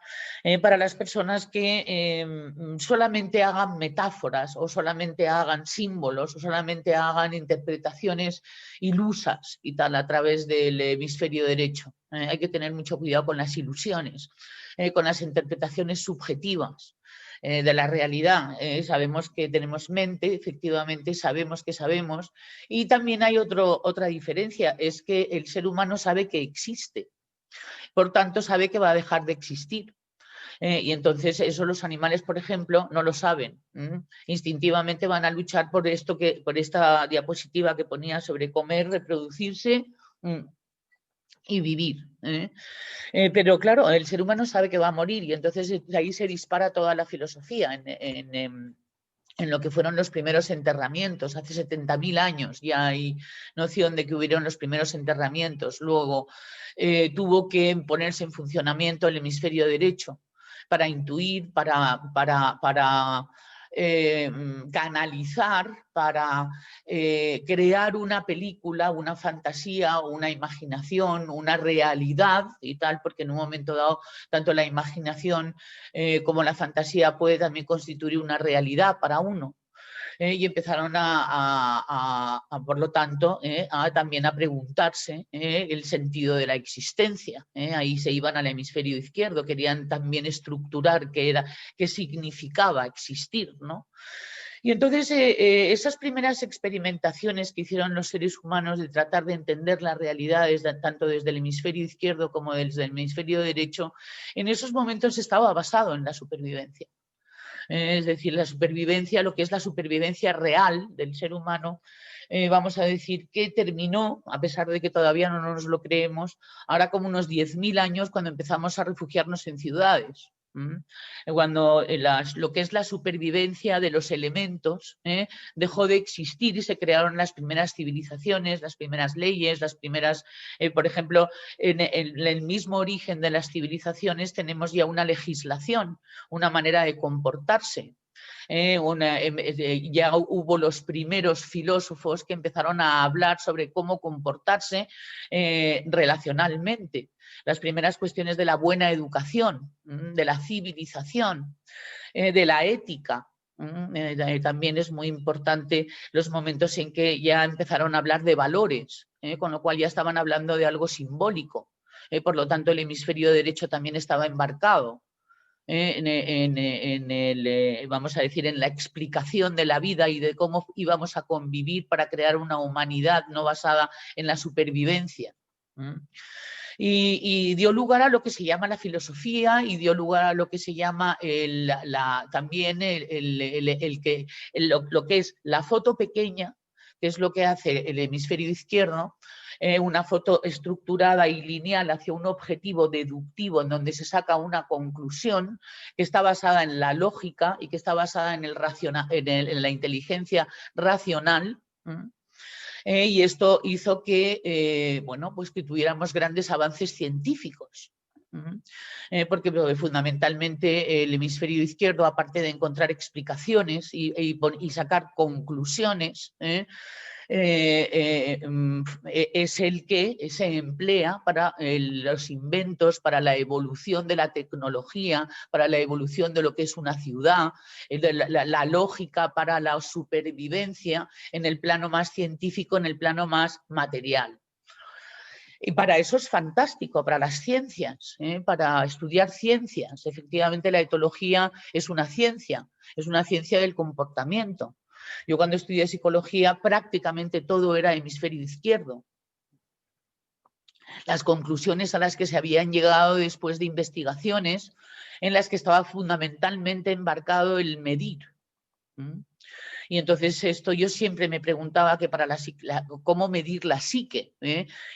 para las personas que solamente hagan metáforas, o solamente hagan símbolos, o solamente hagan interpretaciones ilusas y tal a través del hemisferio derecho. Hay que tener mucho cuidado con las ilusiones, con las interpretaciones subjetivas de la realidad. Sabemos que tenemos mente, efectivamente sabemos que sabemos, y también hay otra diferencia, es que el ser humano sabe que existe, por tanto sabe que va a dejar de existir. Y entonces eso los animales, por ejemplo, no lo saben. Instintivamente van a luchar por esta diapositiva que ponía sobre comer, reproducirse y vivir. Pero claro, el ser humano sabe que va a morir, y entonces de ahí se dispara toda la filosofía en lo que fueron los primeros enterramientos. Hace 70.000 años ya hay noción de que hubieron los primeros enterramientos. Luego tuvo que ponerse en funcionamiento el hemisferio derecho para intuir, para canalizar, para crear una película, una fantasía, una imaginación, una realidad y tal, porque en un momento dado tanto la imaginación como la fantasía puede también constituir una realidad para uno. Y empezaron por lo tanto, también a preguntarse el sentido de la existencia. Ahí se iban al hemisferio izquierdo, querían también estructurar qué significaba existir, ¿no? Y entonces esas primeras experimentaciones que hicieron los seres humanos de tratar de entender las realidades, tanto desde el hemisferio izquierdo como desde el hemisferio derecho, en esos momentos estaba basado en la supervivencia. Es decir, la supervivencia, lo que es la supervivencia real del ser humano, vamos a decir que terminó, a pesar de que todavía no nos lo creemos, ahora como unos 10.000 años cuando empezamos a refugiarnos en ciudades. Cuando lo que es la supervivencia de los elementos dejó de existir y se crearon las primeras civilizaciones, las primeras leyes, las primeras, por ejemplo, en el mismo origen de las civilizaciones tenemos ya una legislación, una manera de comportarse. Ya hubo los primeros filósofos que empezaron a hablar sobre cómo comportarse relacionalmente. Las primeras cuestiones de la buena educación, de la civilización, de la ética. También es muy importante los momentos en que ya empezaron a hablar de valores, con lo cual ya estaban hablando de algo simbólico. Por lo tanto, el hemisferio derecho también estaba embarcado vamos a decir, en la explicación de la vida y de cómo íbamos a convivir para crear una humanidad no basada en la supervivencia. Y dio lugar a lo que se llama la filosofía y dio lugar a lo que se llama también lo que es la foto pequeña, que es lo que hace el hemisferio izquierdo, una foto estructurada y lineal hacia un objetivo deductivo en donde se saca una conclusión que está basada en la lógica y que está basada en la inteligencia racional. Y esto hizo que, bueno, pues que tuviéramos grandes avances científicos. Porque fundamentalmente el hemisferio izquierdo, aparte de encontrar explicaciones y sacar conclusiones, es el que se emplea para los inventos, para la evolución de la tecnología, para la evolución de lo que es una ciudad, la lógica para la supervivencia en el plano más científico, en el plano más material. Y para eso es fantástico, para las ciencias, para estudiar ciencias. Efectivamente, la etología es una ciencia del comportamiento. Yo cuando estudié psicología prácticamente todo era hemisferio izquierdo. Las conclusiones a las que se habían llegado después de investigaciones en las que estaba fundamentalmente embarcado el medir. Y entonces esto yo siempre me preguntaba que para cómo medir la psique.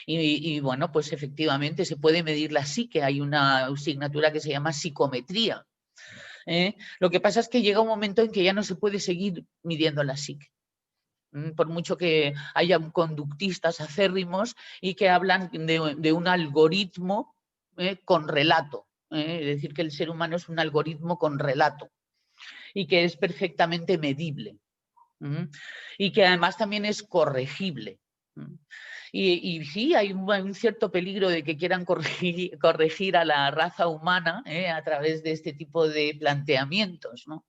Y bueno, pues efectivamente se puede medir la psique. Hay una asignatura que se llama psicometría. Lo que pasa es que llega un momento en que ya no se puede seguir midiendo la psique. Por mucho que haya conductistas acérrimos y que hablan de un algoritmo con relato. Es decir, que el ser humano es un algoritmo con relato y que es perfectamente medible. Y que además también es corregible. Y sí, hay un cierto peligro de que quieran corregir a la raza humana a través de este tipo de planteamientos, ¿no?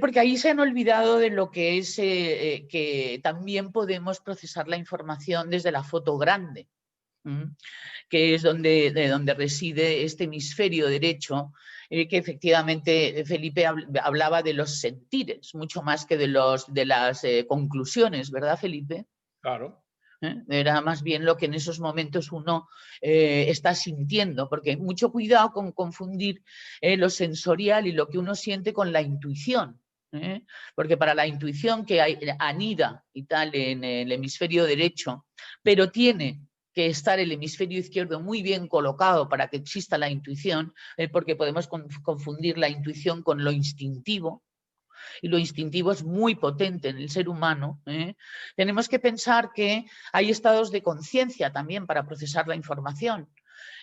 Porque ahí se han olvidado de lo que es que también podemos procesar la información desde la foto grande, que es de donde reside este hemisferio derecho, que efectivamente Felipe hablaba de los sentires, mucho más que de las conclusiones, ¿verdad, Felipe? Claro. Era más bien lo que en esos momentos uno está sintiendo, porque mucho cuidado con confundir lo sensorial y lo que uno siente con la intuición. Porque para la intuición que anida y tal en el hemisferio derecho, pero tiene que estar el hemisferio izquierdo muy bien colocado para que exista la intuición, porque podemos confundir la intuición con lo instintivo, y lo instintivo es muy potente en el ser humano. Tenemos que pensar que hay estados de conciencia también para procesar la información.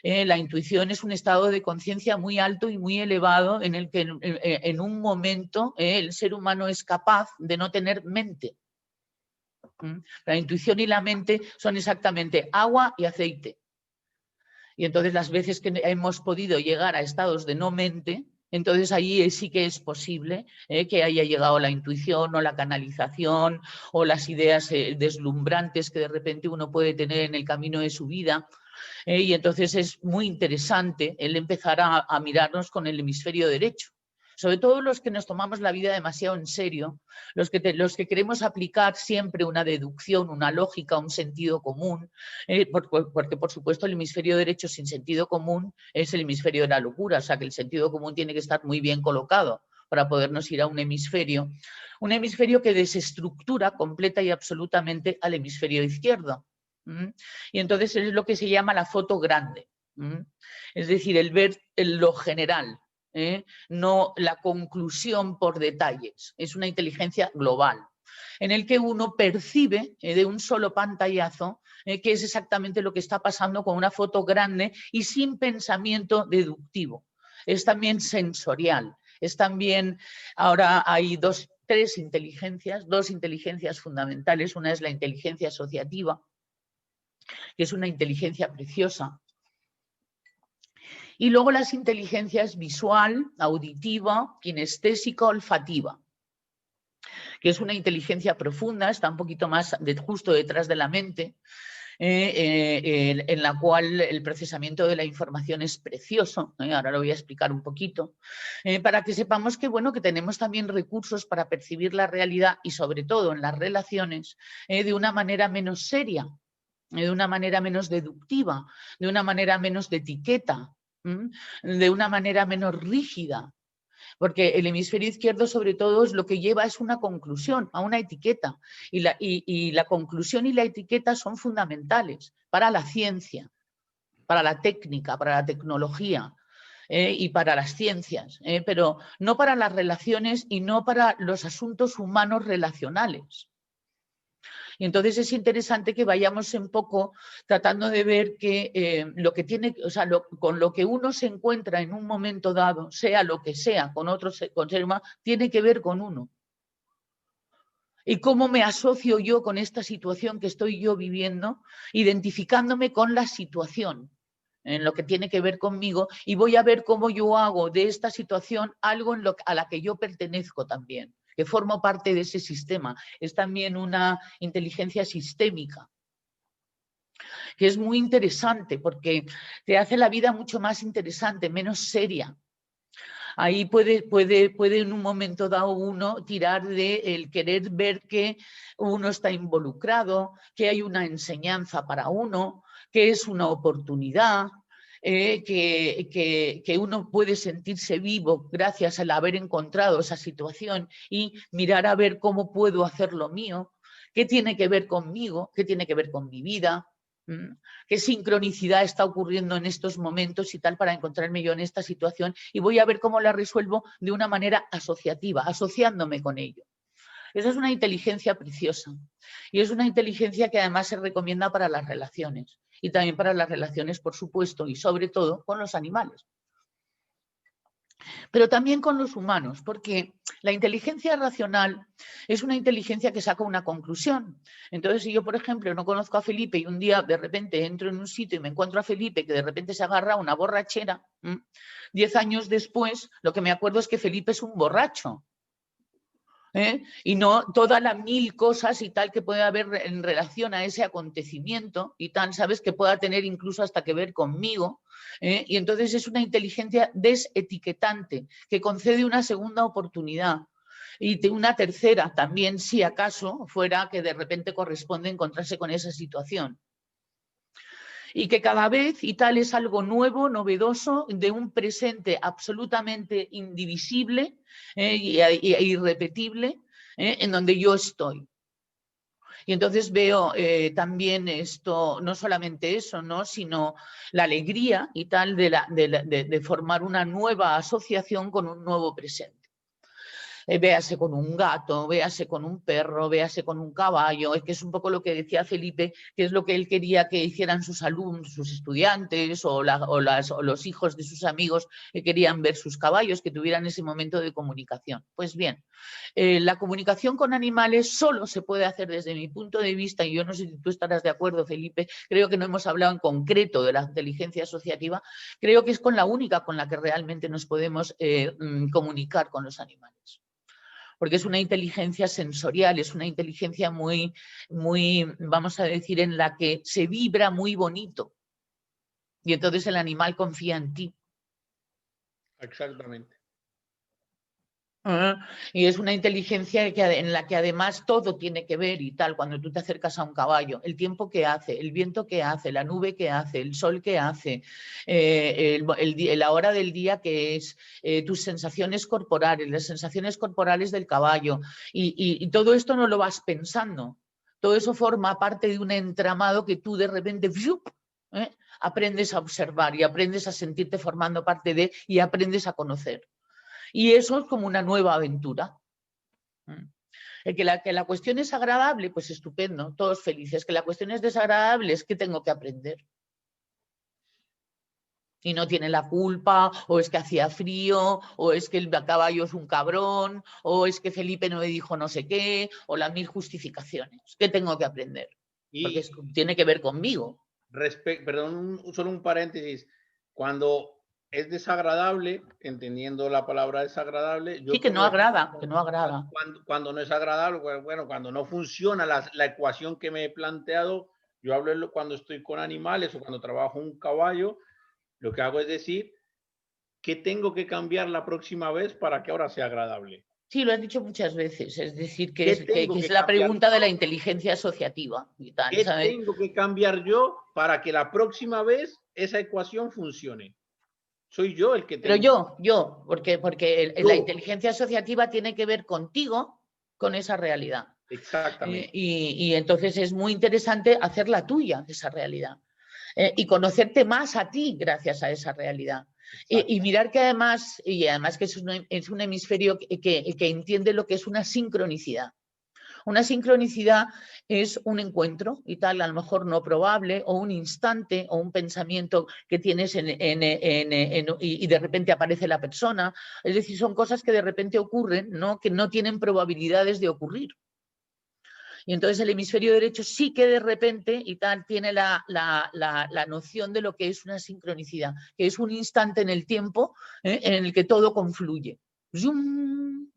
La intuición es un estado de conciencia muy alto y muy elevado en el que en un momento el ser humano es capaz de no tener mente. La intuición y la mente son exactamente agua y aceite. Y entonces las veces que hemos podido llegar a estados de no mente, entonces ahí sí que es posible que haya llegado la intuición o la canalización o las ideas deslumbrantes que de repente uno puede tener en el camino de su vida. Y entonces es muy interesante el empezar a mirarnos con el hemisferio derecho. Sobre todo los que nos tomamos la vida demasiado en serio, los que queremos aplicar siempre una deducción, una lógica, un sentido común, porque por supuesto el hemisferio derecho sin sentido común es el hemisferio de la locura, o sea que el sentido común tiene que estar muy bien colocado para podernos ir a un hemisferio que desestructura completa y absolutamente al hemisferio izquierdo. Y entonces es lo que se llama la foto grande, es decir, el ver lo general, no la conclusión por detalles. Es una inteligencia global en el que uno percibe de un solo pantallazo que es exactamente lo que está pasando con una foto grande y sin pensamiento deductivo. Es también sensorial, es también, ahora hay tres inteligencias, dos inteligencias fundamentales. Una es la inteligencia asociativa, que es una inteligencia preciosa. Y luego las inteligencias visual, auditiva, kinestésica, olfativa, que es una inteligencia profunda, está un poquito más justo detrás de la mente, en la cual el procesamiento de la información es precioso. Ahora lo voy a explicar un poquito, para que sepamos que, bueno, que tenemos también recursos para percibir la realidad y sobre todo en las relaciones de una manera menos seria, de una manera menos deductiva, de una manera menos de etiqueta, de una manera menos rígida, porque el hemisferio izquierdo sobre todo es lo que lleva es una conclusión, a una etiqueta, y la conclusión y la etiqueta son fundamentales para la ciencia, para la técnica, para la tecnología y para las ciencias, pero no para las relaciones y no para los asuntos humanos relacionales. Y entonces es interesante que vayamos un poco tratando de ver que lo que tiene, o sea, con lo que uno se encuentra en un momento dado, sea lo que sea, con otros, con ser humano, tiene que ver con uno. Y cómo me asocio yo con esta situación que estoy yo viviendo, identificándome con la situación en lo que tiene que ver conmigo, y voy a ver cómo yo hago de esta situación algo a la que yo pertenezco también, que formo parte de ese sistema. Es también una inteligencia sistémica, que es muy interesante porque te hace la vida mucho más interesante, menos seria. Ahí puede en un momento dado uno tirar de el querer ver que uno está involucrado, que hay una enseñanza para uno, que es una oportunidad, que uno puede sentirse vivo gracias al haber encontrado esa situación y mirar a ver cómo puedo hacer lo mío, qué tiene que ver conmigo, qué tiene que ver con mi vida, qué sincronicidad está ocurriendo en estos momentos y tal para encontrarme yo en esta situación, y voy a ver cómo la resuelvo de una manera asociativa, asociándome con ello. Esa es una inteligencia preciosa y es una inteligencia que además se recomienda para las relaciones y también para las relaciones, por supuesto, y sobre todo con los animales. Pero también con los humanos, porque la inteligencia racional es una inteligencia que saca una conclusión. Entonces, si yo, por ejemplo, no conozco a Felipe y un día de repente entro en un sitio y me encuentro a Felipe que de repente se agarra a una borrachera, 10 años después lo que me acuerdo es que Felipe es un borracho. Y no todas las 1000 cosas y tal que puede haber en relación a ese acontecimiento y tal, sabes, que pueda tener incluso hasta que ver conmigo, y entonces es una inteligencia desetiquetante que concede una segunda oportunidad y una tercera también, si acaso fuera que de repente corresponde encontrarse con esa situación. Y que cada vez y tal es algo nuevo, novedoso, de un presente absolutamente indivisible e irrepetible, en donde yo estoy. Y entonces veo también esto, no solamente eso, ¿no?, sino la alegría y tal de formar una nueva asociación con un nuevo presente. véase con un gato, véase con un perro, véase con un caballo, es que es un poco lo que decía Felipe, que es lo que él quería que hicieran sus alumnos, sus estudiantes o los hijos de sus amigos que querían ver sus caballos, que tuvieran ese momento de comunicación. Pues bien, la comunicación con animales solo se puede hacer desde mi punto de vista, y yo no sé si tú estarás de acuerdo, Felipe, creo que no hemos hablado en concreto de la inteligencia asociativa, creo que es con la única con la que realmente nos podemos comunicar con los animales. Porque es una inteligencia sensorial, es una inteligencia muy, vamos a decir, en la que se vibra muy bonito. Y entonces el animal confía en ti. Exactamente. Y es una inteligencia en la que además todo tiene que ver y tal, cuando tú te acercas a un caballo, el tiempo que hace, el viento que hace, la nube que hace, el sol que hace, la hora del día que es, tus sensaciones corporales, las sensaciones corporales del caballo, y todo esto no lo vas pensando, todo eso forma parte de un entramado que tú de repente aprendes a observar y aprendes a sentirte formando parte de y aprendes a conocer. Y eso es como una nueva aventura. Que la cuestión es agradable, pues estupendo, todos felices. Que la cuestión es desagradable, es que tengo que aprender. Y no tiene la culpa, o es que hacía frío, o es que el caballo es un cabrón, o es que Felipe no me dijo no sé qué, o las 1000 justificaciones. ¿Qué tengo que aprender? Porque tiene que ver conmigo. Perdón, solo un paréntesis. Cuando es desagradable, entendiendo la palabra desagradable. Sí, que no agrada, que no agrada. Cuando no es agradable, bueno, cuando no funciona la ecuación que me he planteado, yo hablo cuando estoy con animales o cuando trabajo un caballo, lo que hago es decir, ¿qué tengo que cambiar la próxima vez para que ahora sea agradable? Sí, lo has dicho muchas veces, es decir, que es la pregunta de la inteligencia asociativa. Y tal, ¿Qué ¿sabes? tengo que cambiar yo para que la próxima vez esa ecuación funcione? Soy yo el que tengo. Pero yo, porque la inteligencia asociativa tiene que ver contigo, con esa realidad. Exactamente. Y entonces es muy interesante hacer la tuya, esa realidad. Y conocerte más a ti gracias a esa realidad. Y mirar que además que es un hemisferio que entiende lo que es una sincronicidad. Una sincronicidad es un encuentro y tal, a lo mejor no probable, o un instante, o un pensamiento que tienes y de repente aparece la persona. Es decir, son cosas que de repente ocurren, ¿no? Que no tienen probabilidades de ocurrir. Y entonces el hemisferio derecho sí que de repente y tal tiene la noción de lo que es una sincronicidad, que es un instante en el tiempo en el que todo confluye. ¡Zum!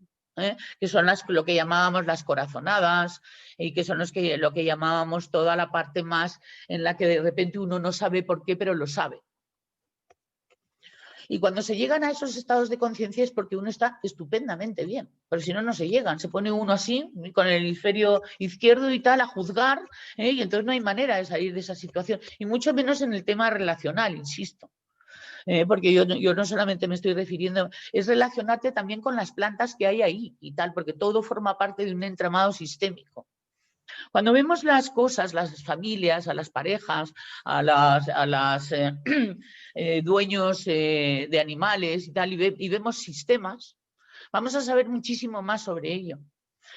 Que son lo que llamábamos las corazonadas y que son lo que llamábamos toda la parte más en la que de repente uno no sabe por qué, pero lo sabe. Y cuando se llegan a esos estados de conciencia es porque uno está estupendamente bien, pero si no, no se llegan. Se pone uno así, con el hemisferio izquierdo y tal, a juzgar, y entonces no hay manera de salir de esa situación. Y mucho menos en el tema relacional, insisto. Porque yo no solamente me estoy refiriendo, es relacionarte también con las plantas que hay ahí y tal, porque todo forma parte de un entramado sistémico. Cuando vemos las cosas, las familias, a las parejas, a las dueños de animales y tal, y vemos sistemas, vamos a saber muchísimo más sobre ello.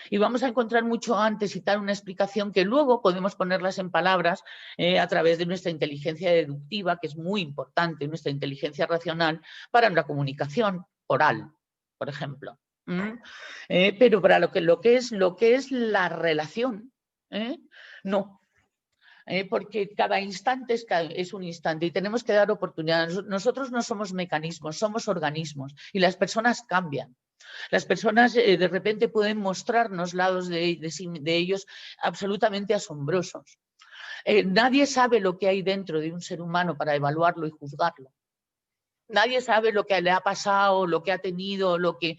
Y vamos a encontrar mucho antes y tal una explicación que luego podemos ponerlas en palabras a través de nuestra inteligencia deductiva, que es muy importante, nuestra inteligencia racional para una comunicación oral, por ejemplo. Pero para lo que es la relación, no. Porque cada instante es un instante y tenemos que dar oportunidades. Nosotros no somos mecanismos, somos organismos y las personas cambian. Las personas de repente pueden mostrarnos lados de ellos absolutamente asombrosos. Nadie sabe lo que hay dentro de un ser humano para evaluarlo y juzgarlo. Nadie sabe lo que le ha pasado, lo que ha tenido, lo que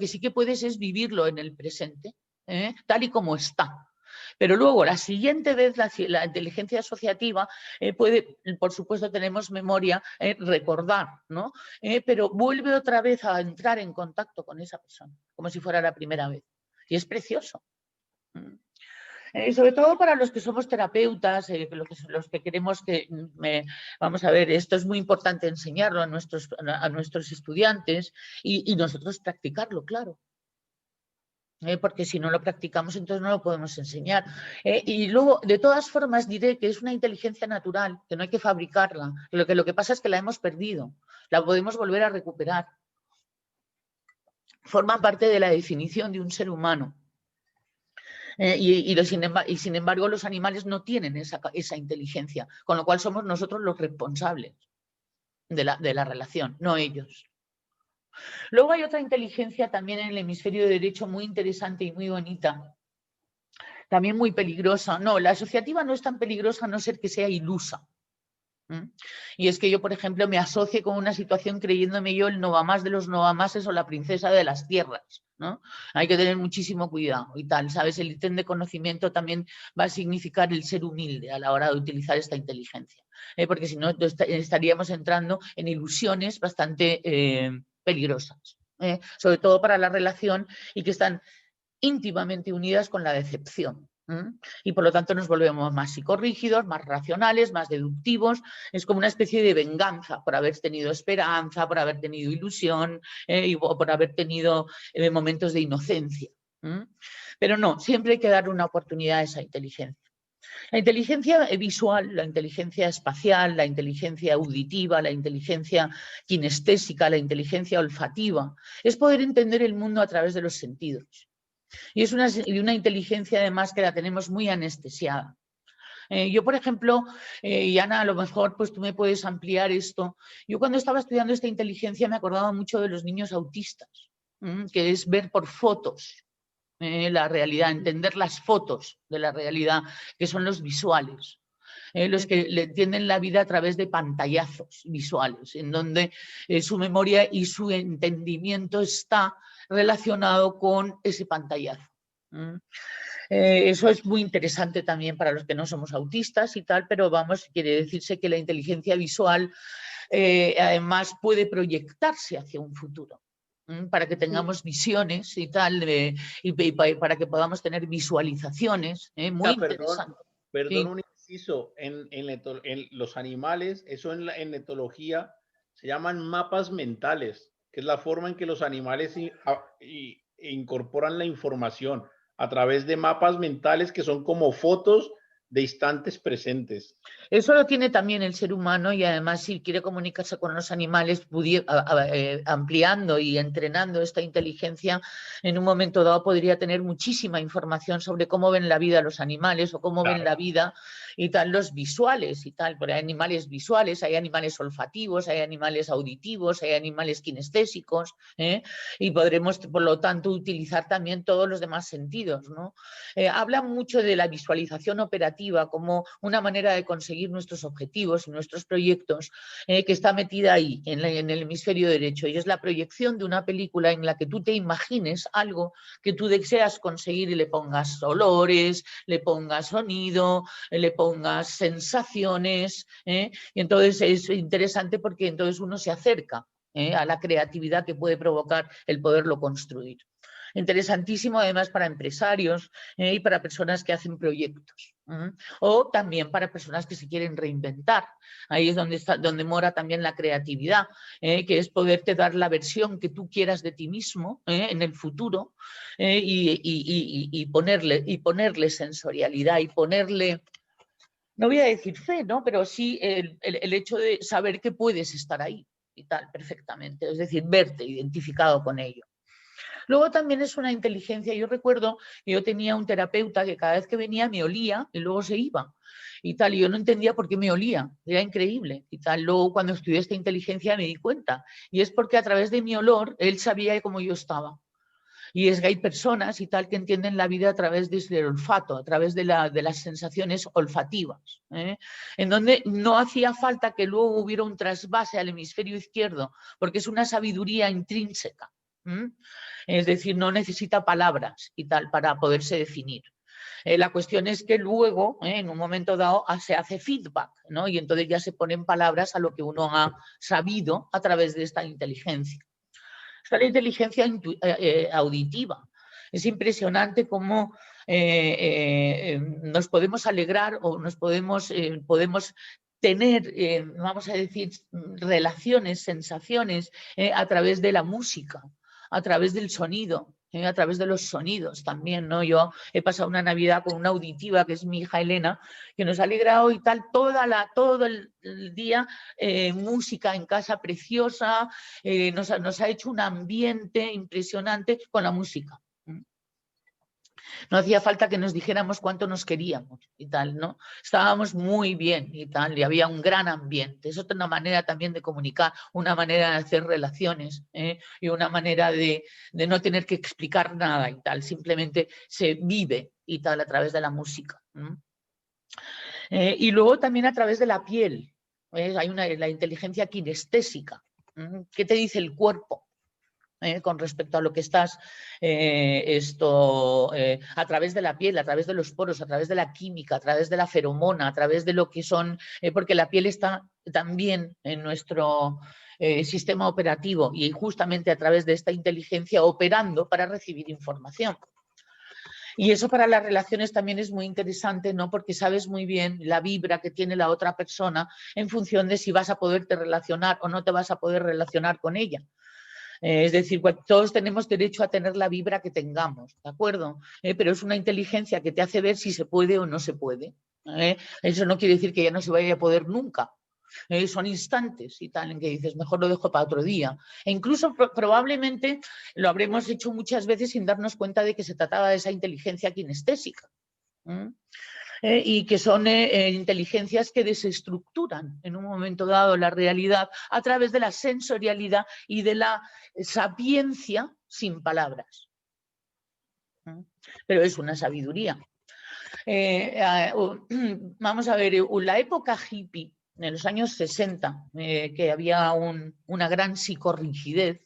sí que puedes es vivirlo en el presente, tal y como está. Pero luego, la siguiente vez, la inteligencia asociativa puede, por supuesto, tenemos memoria, recordar, ¿no? Pero vuelve otra vez a entrar en contacto con esa persona, como si fuera la primera vez. Y es precioso. Sobre todo para los que somos terapeutas, los que queremos que, vamos a ver, esto es muy importante enseñarlo a nuestros estudiantes y nosotros practicarlo, claro. porque si no lo practicamos entonces no lo podemos enseñar. Y luego, de todas formas, diré que es una inteligencia natural, que no hay que fabricarla. Lo que pasa es que la hemos perdido, la podemos volver a recuperar. Forma parte de la definición de un ser humano. Sin embargo, los animales no tienen esa inteligencia, con lo cual somos nosotros los responsables de la relación, no ellos. Luego hay otra inteligencia también en el hemisferio derecho muy interesante y muy bonita, también muy peligrosa. No, la asociativa no es tan peligrosa a no ser que sea ilusa. Y es que yo, por ejemplo, me asocie con una situación creyéndome yo el novamás de los novamases o la princesa de las tierras, ¿no? Hay que tener muchísimo cuidado y tal, ¿sabes? El ítem de conocimiento también va a significar el ser humilde a la hora de utilizar esta inteligencia, porque si no estaríamos entrando en ilusiones bastante peligrosas, sobre todo para la relación y que están íntimamente unidas con la decepción. Y por lo tanto nos volvemos más psicorrígidos, más racionales, más deductivos. Es como una especie de venganza por haber tenido esperanza, por haber tenido ilusión y por haber tenido momentos de inocencia. Pero no, siempre hay que dar una oportunidad a esa inteligencia. La inteligencia visual, la inteligencia espacial, la inteligencia auditiva, la inteligencia kinestésica, la inteligencia olfativa, es poder entender el mundo a través de los sentidos. Y es una inteligencia además que la tenemos muy anestesiada. Yo, por ejemplo, y Ana, a lo mejor pues tú me puedes ampliar esto. Yo cuando estaba estudiando esta inteligencia me acordaba mucho de los niños autistas, que es ver por fotos la realidad, entender las fotos de la realidad, que son los visuales. Los que le entienden la vida a través de pantallazos visuales, en donde su memoria y su entendimiento está relacionado con ese pantallazo. Eso es muy interesante también para los que no somos autistas y tal, pero vamos, quiere decirse que la inteligencia visual además puede proyectarse hacia un futuro, para que tengamos visiones y tal, y para que podamos tener visualizaciones, muy interesante. Perdón, un inciso, en los animales, eso en etología se llaman mapas mentales, que es la forma en que los animales incorporan la información a través de mapas mentales que son como fotos de instantes presentes. Eso lo tiene también el ser humano y además si quiere comunicarse con los animales, ampliando y entrenando esta inteligencia, en un momento dado podría tener muchísima información sobre cómo ven la vida los animales o cómo ven la vida y tal, los visuales y tal, porque hay animales visuales, hay animales olfativos, hay animales auditivos, hay animales kinestésicos, y podremos, por lo tanto, utilizar también todos los demás sentidos, ¿no? Habla mucho de la visualización operativa como una manera de conseguir nuestros objetivos y nuestros proyectos, que está metida ahí, en el hemisferio derecho, y es la proyección de una película en la que tú te imagines algo que tú deseas conseguir y le pongas olores, le pongas sonido, le pongas sensaciones, y entonces es interesante porque entonces uno se acerca a la creatividad que puede provocar el poderlo construir. Interesantísimo además para empresarios y para personas que hacen proyectos, o también para personas que se quieren reinventar. Ahí es donde mora también la creatividad, que es poderte dar la versión que tú quieras de ti mismo en el futuro, y ponerle sensorialidad y ponerle, no voy a decir fe, ¿no? Pero sí el hecho de saber que puedes estar ahí y tal perfectamente, es decir, verte identificado con ello. Luego también es una inteligencia. Yo recuerdo que yo tenía un terapeuta que cada vez que venía me olía y luego se iba y tal. Y yo no entendía por qué me olía. Era increíble y tal. Luego cuando estudié esta inteligencia me di cuenta. Y es porque a través de mi olor él sabía cómo yo estaba. Y es que hay personas y tal que entienden la vida a través del olfato, a través de las sensaciones olfativas, en donde no hacía falta que luego hubiera un trasvase al hemisferio izquierdo, porque es una sabiduría intrínseca. Es decir, no necesita palabras y tal para poderse definir. La cuestión es que luego, en un momento dado, se hace feedback, ¿no? Y entonces ya se ponen palabras a lo que uno ha sabido a través de esta inteligencia. Está la inteligencia auditiva. Es impresionante cómo nos podemos alegrar o nos podemos tener, vamos a decir, relaciones, sensaciones a través de la música, a través del sonido, a través de los sonidos también, ¿no? Yo he pasado una Navidad con una auditiva, que es mi hija Elena, que nos ha alegrado y tal todo el día, música en casa preciosa, nos ha hecho un ambiente impresionante con la música. No hacía falta que nos dijéramos cuánto nos queríamos y tal, ¿no? Estábamos muy bien y tal, y había un gran ambiente. Es otra manera también de comunicar, una manera de hacer relaciones, y una manera de no tener que explicar nada y tal, simplemente se vive y tal a través de la música. Y luego también a través de la piel. Hay la inteligencia kinestésica. ¿Qué te dice el cuerpo? Con respecto a lo que estás, a través de la piel, a través de los poros, a través de la química, a través de la feromona, a través de lo que son, porque la piel está también en nuestro sistema operativo y justamente a través de esta inteligencia operando para recibir información. Y eso para las relaciones también es muy interesante, ¿no? Porque sabes muy bien la vibra que tiene la otra persona en función de si vas a poderte relacionar o no te vas a poder relacionar con ella. Es decir, todos tenemos derecho a tener la vibra que tengamos, ¿de acuerdo? Pero es una inteligencia que te hace ver si se puede o no se puede. Eso no quiere decir que ya no se vaya a poder nunca. Son instantes y tal en que dices, mejor lo dejo para otro día. E incluso probablemente lo habremos hecho muchas veces sin darnos cuenta de que se trataba de esa inteligencia kinestésica. Y que son inteligencias que desestructuran en un momento dado la realidad a través de la sensorialidad y de la sapiencia sin palabras. Pero es una sabiduría. Vamos a ver, la época hippie, en los años 60, que había una gran psicorrigidez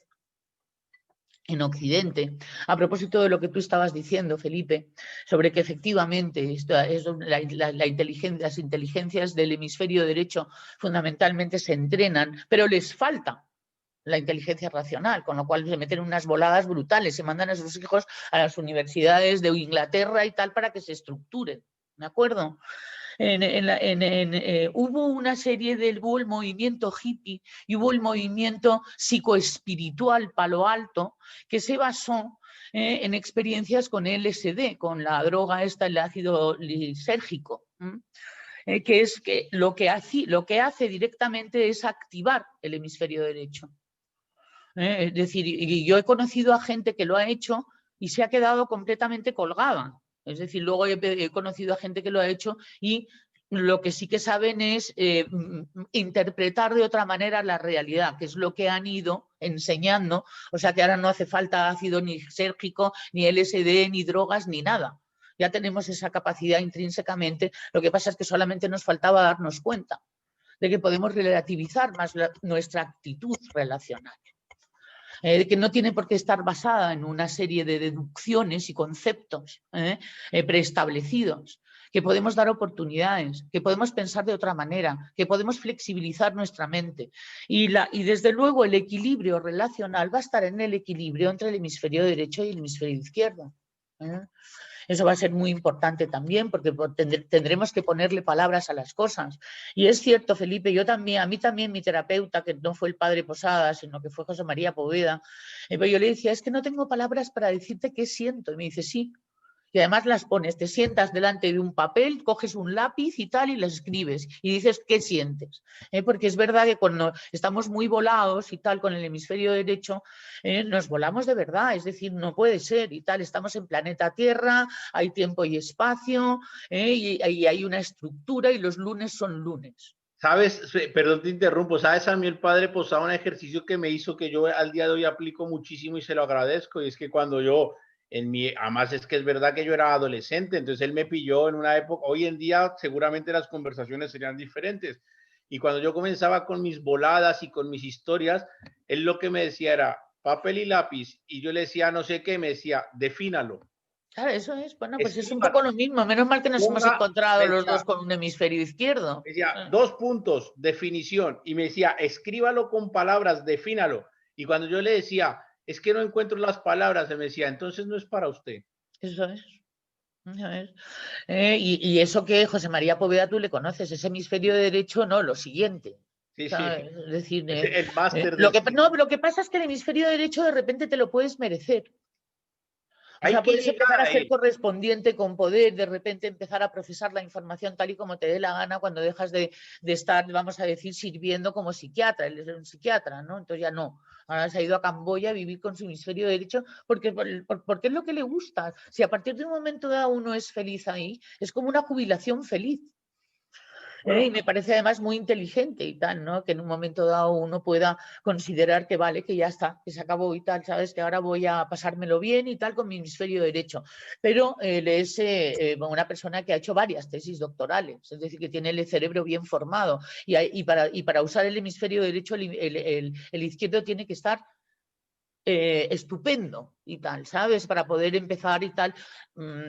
en Occidente, a propósito de lo que tú estabas diciendo, Felipe, sobre que efectivamente las inteligencias del hemisferio derecho fundamentalmente se entrenan, pero les falta la inteligencia racional, con lo cual se meten unas voladas brutales, se mandan a sus hijos a las universidades de Inglaterra y tal para que se estructuren, ¿de acuerdo? Hubo una serie hubo el movimiento hippie y hubo el movimiento psicoespiritual Palo Alto que se basó en experiencias con LSD, con la droga esta, el ácido lisérgico, que es que lo que hace directamente es activar el hemisferio derecho. Es decir, y yo he conocido a gente que lo ha hecho y se ha quedado completamente colgada. Es decir, luego he conocido a gente que lo ha hecho y lo que sí que saben es interpretar de otra manera la realidad, que es lo que han ido enseñando. O sea que ahora no hace falta ácido ni lisérgico, ni LSD, ni drogas, ni nada. Ya tenemos esa capacidad intrínsecamente. Lo que pasa es que solamente nos faltaba darnos cuenta de que podemos relativizar más nuestra actitud relacional. Que no tiene por qué estar basada en una serie de deducciones y conceptos preestablecidos, que podemos dar oportunidades, que podemos pensar de otra manera, que podemos flexibilizar nuestra mente. Y desde luego el equilibrio relacional va a estar en el equilibrio entre el hemisferio derecho y el hemisferio izquierdo. Eso va a ser muy importante también porque tendremos que ponerle palabras a las cosas. Y es cierto, Felipe, a mí también mi terapeuta, que no fue el padre Posada, sino que fue José María Poveda, yo le decía, es que no tengo palabras para decirte qué siento. Y me dice, sí. Y además las pones, te sientas delante de un papel, coges un lápiz y tal y las escribes y dices qué sientes. Porque es verdad que cuando estamos muy volados y tal con el hemisferio derecho, nos volamos de verdad, es decir, no puede ser y tal, estamos en planeta Tierra, hay tiempo y espacio y hay una estructura y los lunes son lunes. ¿Sabes? Perdón, te interrumpo. ¿Sabes? A mí el padre Posada un ejercicio que me hizo que yo al día de hoy aplico muchísimo y se lo agradezco. Y es que cuando yo, además es que es verdad que yo era adolescente, entonces él me pilló en una época, hoy en día seguramente las conversaciones serían diferentes. Y cuando yo comenzaba con mis voladas y con mis historias, él lo que me decía era papel y lápiz. Y yo le decía no sé qué, me decía, defínalo. Claro, eso es, bueno, pues es un poco lo mismo, menos mal que nos hemos encontrado los dos con un hemisferio izquierdo. Me decía, 2 puntos, definición, y me decía, escríbalo con palabras, defínalo. Y cuando yo le decía, es que no encuentro las palabras, se me decía, entonces no es para usted. Eso es. Y eso que José María Poveda tú le conoces, ese hemisferio derecho, no, lo siguiente. Sí, ¿sabes? sí. Es decir, el máster lo que pasa es que el hemisferio derecho de repente te lo puedes merecer. O sea, Hay que puedes llegar empezar a ser ahí. correspondiente con poder, de repente empezar a procesar la información tal y como te dé la gana cuando dejas de estar, vamos a decir, sirviendo como psiquiatra. Él es un psiquiatra, ¿no? Entonces ya no. Ahora se ha ido a Camboya a vivir con su hemisferio derecho porque es lo que le gusta. Si a partir de un momento dado uno es feliz ahí, es como una jubilación feliz. Y me parece además muy inteligente y tal, ¿no? Que en un momento dado uno pueda considerar que vale, que ya está, que se acabó y tal, ¿sabes? Que ahora voy a pasármelo bien y tal con mi hemisferio derecho. Pero él es una persona que ha hecho varias tesis doctorales, es decir, que tiene el cerebro bien formado y para usar el hemisferio derecho, el izquierdo tiene que estar estupendo y tal, ¿sabes? Para poder empezar y tal,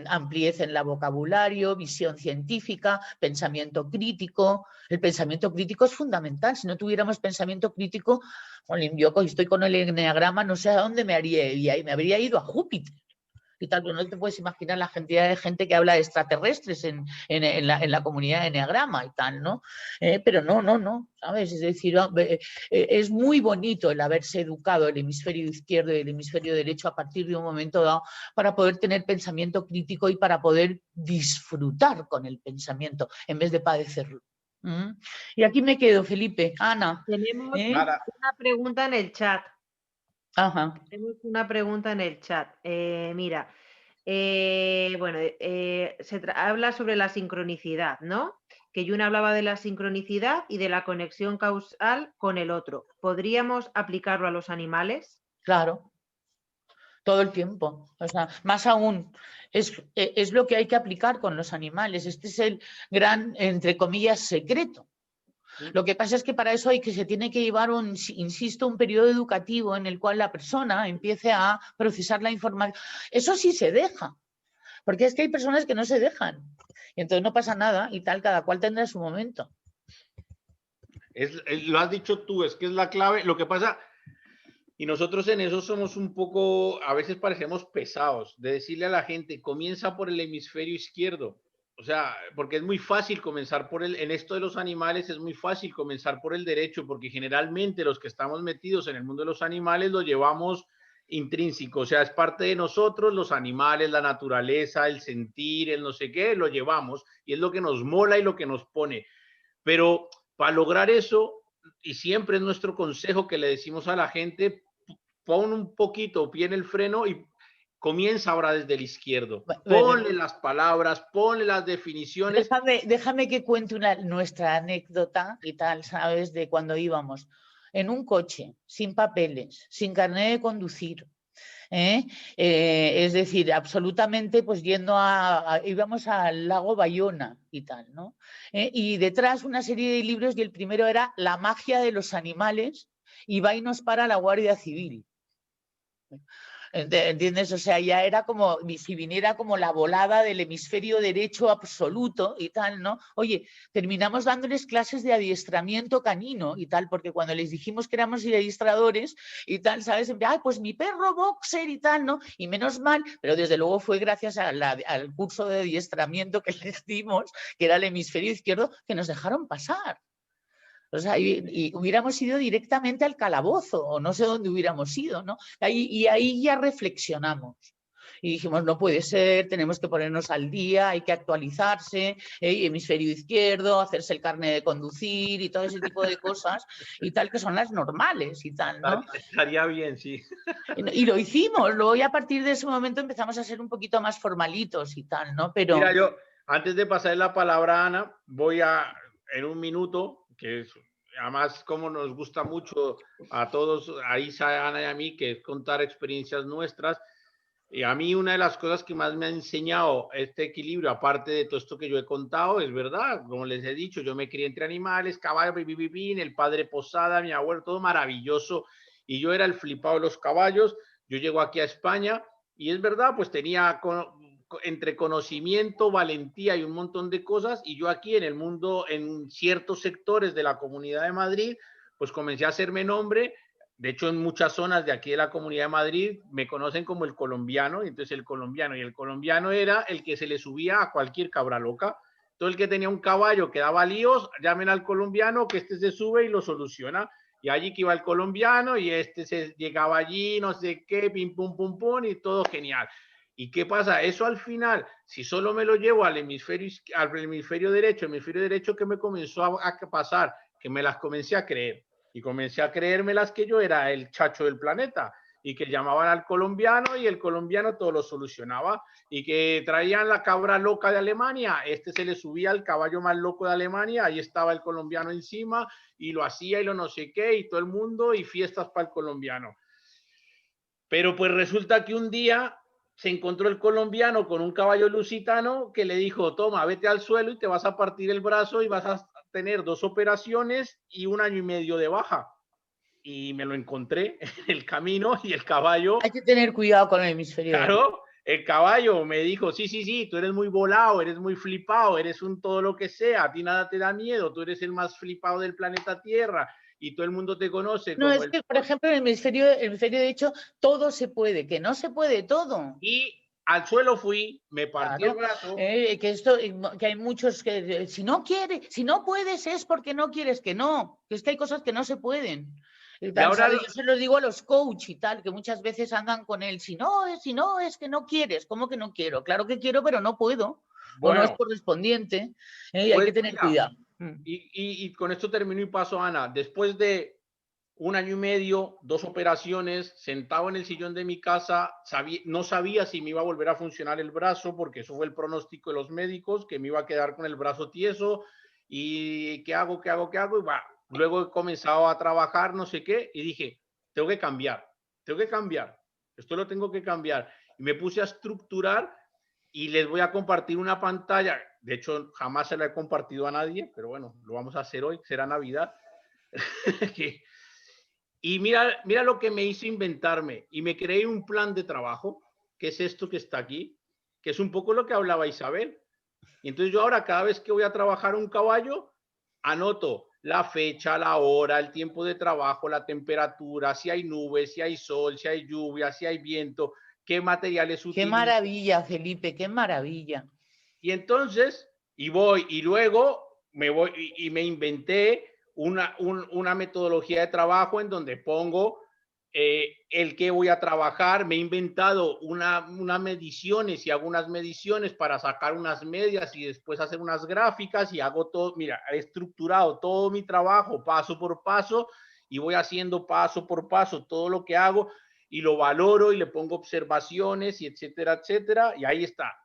ampliez en la vocabulario, visión científica, pensamiento crítico. El pensamiento crítico es fundamental. Si no tuviéramos pensamiento crítico, jolín, yo estoy con el enneagrama, no sé a dónde me habría ido a Júpiter. Y tal, pero no te puedes imaginar la cantidad de gente que habla de extraterrestres en la comunidad de Enneagrama y tal, ¿no? Pero no, ¿sabes? Es decir, es muy bonito el haberse educado el hemisferio izquierdo y el hemisferio derecho a partir de un momento dado para poder tener pensamiento crítico y para poder disfrutar con el pensamiento en vez de padecerlo. Y aquí me quedo, Felipe. Ana. Tenemos Nada, una pregunta en el chat. Ajá. Tenemos una pregunta en el chat. Mira, bueno, habla sobre la sincronicidad, ¿no? Que Jung hablaba de la sincronicidad y de la conexión causal con el otro. ¿Podríamos aplicarlo a los animales? Claro. Todo el tiempo. O sea, más aún, es lo que hay que aplicar con los animales. Este es el gran, entre comillas, secreto. Lo que pasa es que para eso se tiene que llevar insisto, un periodo educativo en el cual la persona empiece a procesar la información. Eso sí se deja, porque es que hay personas que no se dejan. Y entonces no pasa nada y tal, cada cual tendrá su momento. lo has dicho tú, es que es la clave. Lo que pasa, y nosotros en eso somos un poco, a veces parecemos pesados, de decirle a la gente, comienza por el hemisferio izquierdo. O sea, porque es muy fácil comenzar en esto de los animales es muy fácil comenzar por el derecho, porque generalmente los que estamos metidos en el mundo de los animales lo llevamos intrínseco, o sea, es parte de nosotros, los animales, la naturaleza, el sentir, el no sé qué, lo llevamos y es lo que nos mola y lo que nos pone. Pero para lograr eso, y siempre es nuestro consejo que le decimos a la gente, pon un poquito pie en el freno y comienza ahora desde el izquierdo. Ponle las palabras, ponle las definiciones. Déjame que cuente nuestra anécdota y tal, ¿sabes? De cuando íbamos en un coche, sin papeles, sin carnet de conducir. Es decir, absolutamente, pues íbamos al lago Bayona y tal, ¿no? Y detrás una serie de libros y el primero era La magia de los animales y va y nos para la Guardia Civil. ¿Entiendes? O sea, ya era como si viniera como la volada del hemisferio derecho absoluto y tal, ¿no? Oye, terminamos dándoles clases de adiestramiento canino y tal, porque cuando les dijimos que éramos adiestradores y tal, ¿sabes? Ay, pues mi perro boxer y tal, ¿no? Y menos mal, pero desde luego fue gracias al curso de adiestramiento que les dimos, que era el hemisferio izquierdo, que nos dejaron pasar. O sea, y hubiéramos ido directamente al calabozo o no sé dónde hubiéramos ido, ¿no? Y ahí ya reflexionamos. Y dijimos, no puede ser, tenemos que ponernos al día, hay que actualizarse, hemisferio izquierdo, hacerse el carnet de conducir y todo ese tipo de cosas y tal, que son las normales y tal, ¿no? Estaría bien, sí. Y lo hicimos, luego ya a partir de ese momento empezamos a ser un poquito más formalitos y tal, ¿no? Pero... Mira, yo, antes de pasar la palabra a Ana, voy a, en un minuto, que es, además como nos gusta mucho a todos, a Isa, a Ana y a mí, que es contar experiencias nuestras. Y a mí una de las cosas que más me ha enseñado este equilibrio, aparte de todo esto que yo he contado, es verdad, como les he dicho, yo me crié entre animales, caballos, el padre Posada, mi abuelo, todo maravilloso, y yo era el flipado de los caballos. Yo llego aquí a España y es verdad, pues tenía entre conocimiento, valentía y un montón de cosas, y yo aquí en el mundo, en ciertos sectores de la Comunidad de Madrid, pues comencé a hacerme nombre. De hecho, en muchas zonas de aquí de la Comunidad de Madrid me conocen como el colombiano, y entonces el colombiano era el que se le subía a cualquier cabra loca. Todo el que tenía un caballo que daba líos, llamen al colombiano, que este se sube y lo soluciona. Y allí que iba el colombiano y este se llegaba allí, no sé qué, pim, pum, pum, pum, y todo genial. ¿Y qué pasa? Eso al final, si solo me lo llevo al hemisferio derecho, ¿qué me comenzó a pasar? Que me las comencé a creer. Y comencé a creérmelas que yo era el chacho del planeta y que llamaban al colombiano y el colombiano todo lo solucionaba, y que traían la cabra loca de Alemania, se le subía al caballo más loco de Alemania, ahí estaba el colombiano encima y lo hacía y lo no sé qué, y todo el mundo, y fiestas para el colombiano. Pero pues resulta que un día se encontró el colombiano con un caballo lusitano que le dijo: toma, vete al suelo y te vas a partir el brazo y vas a tener 2 operaciones y 1 año y medio de baja. Y me lo encontré en el camino, y el caballo... Hay que tener cuidado con el hemisferio derecho. Claro, el caballo me dijo: sí, tú eres muy volado, eres muy flipado, eres un todo lo que sea, a ti nada te da miedo, tú eres el más flipado del planeta Tierra y todo el mundo te conoce No, como es que, por ejemplo, en el hemisferio derecho todo se puede, que no se puede todo. Y al suelo fui, me partí el Claro, brazo. que hay muchos que si no quieres, si no puedes es porque no quieres, que no, que es que hay cosas que no se pueden. Y ahora, Yo se lo digo a los coach y tal, que muchas veces andan con él, si no es que no quieres, ¿cómo que no quiero? Claro que quiero, pero no puedo, o no es bueno, correspondiente, y hay pues que tener mira, cuidado. y con esto termino y paso a Ana. Después de 1 año y medio, 2 operaciones, sentado en el sillón de mi casa, no sabía si me iba a volver a funcionar el brazo, porque eso fue el pronóstico de los médicos, que me iba a quedar con el brazo tieso, y ¿qué hago? Y luego he comenzado a trabajar, no sé qué, y dije: tengo que cambiar, esto lo tengo que cambiar. Y me puse a estructurar, y les voy a compartir una pantalla. De hecho, jamás se la he compartido a nadie, pero bueno, lo vamos a hacer hoy, será Navidad. Y mira lo que me hizo inventarme, y me creé un plan de trabajo, que es esto que está aquí, que es un poco lo que hablaba Isabel. Y entonces yo ahora, cada vez que voy a trabajar un caballo, anoto la fecha, la hora, el tiempo de trabajo, la temperatura, si hay nubes, si hay sol, si hay lluvia, si hay viento, qué materiales Qué utilizo. maravilla, Felipe, qué maravilla. Y entonces, y luego me voy y me inventé una metodología de trabajo en donde pongo el que voy a trabajar. Me he inventado unas mediciones, y hago unas mediciones para sacar unas medias y después hacer unas gráficas, y hago todo. Mira, he estructurado todo mi trabajo paso por paso, y voy haciendo paso por paso todo lo que hago, y lo valoro y le pongo observaciones y etcétera, etcétera. Y ahí está,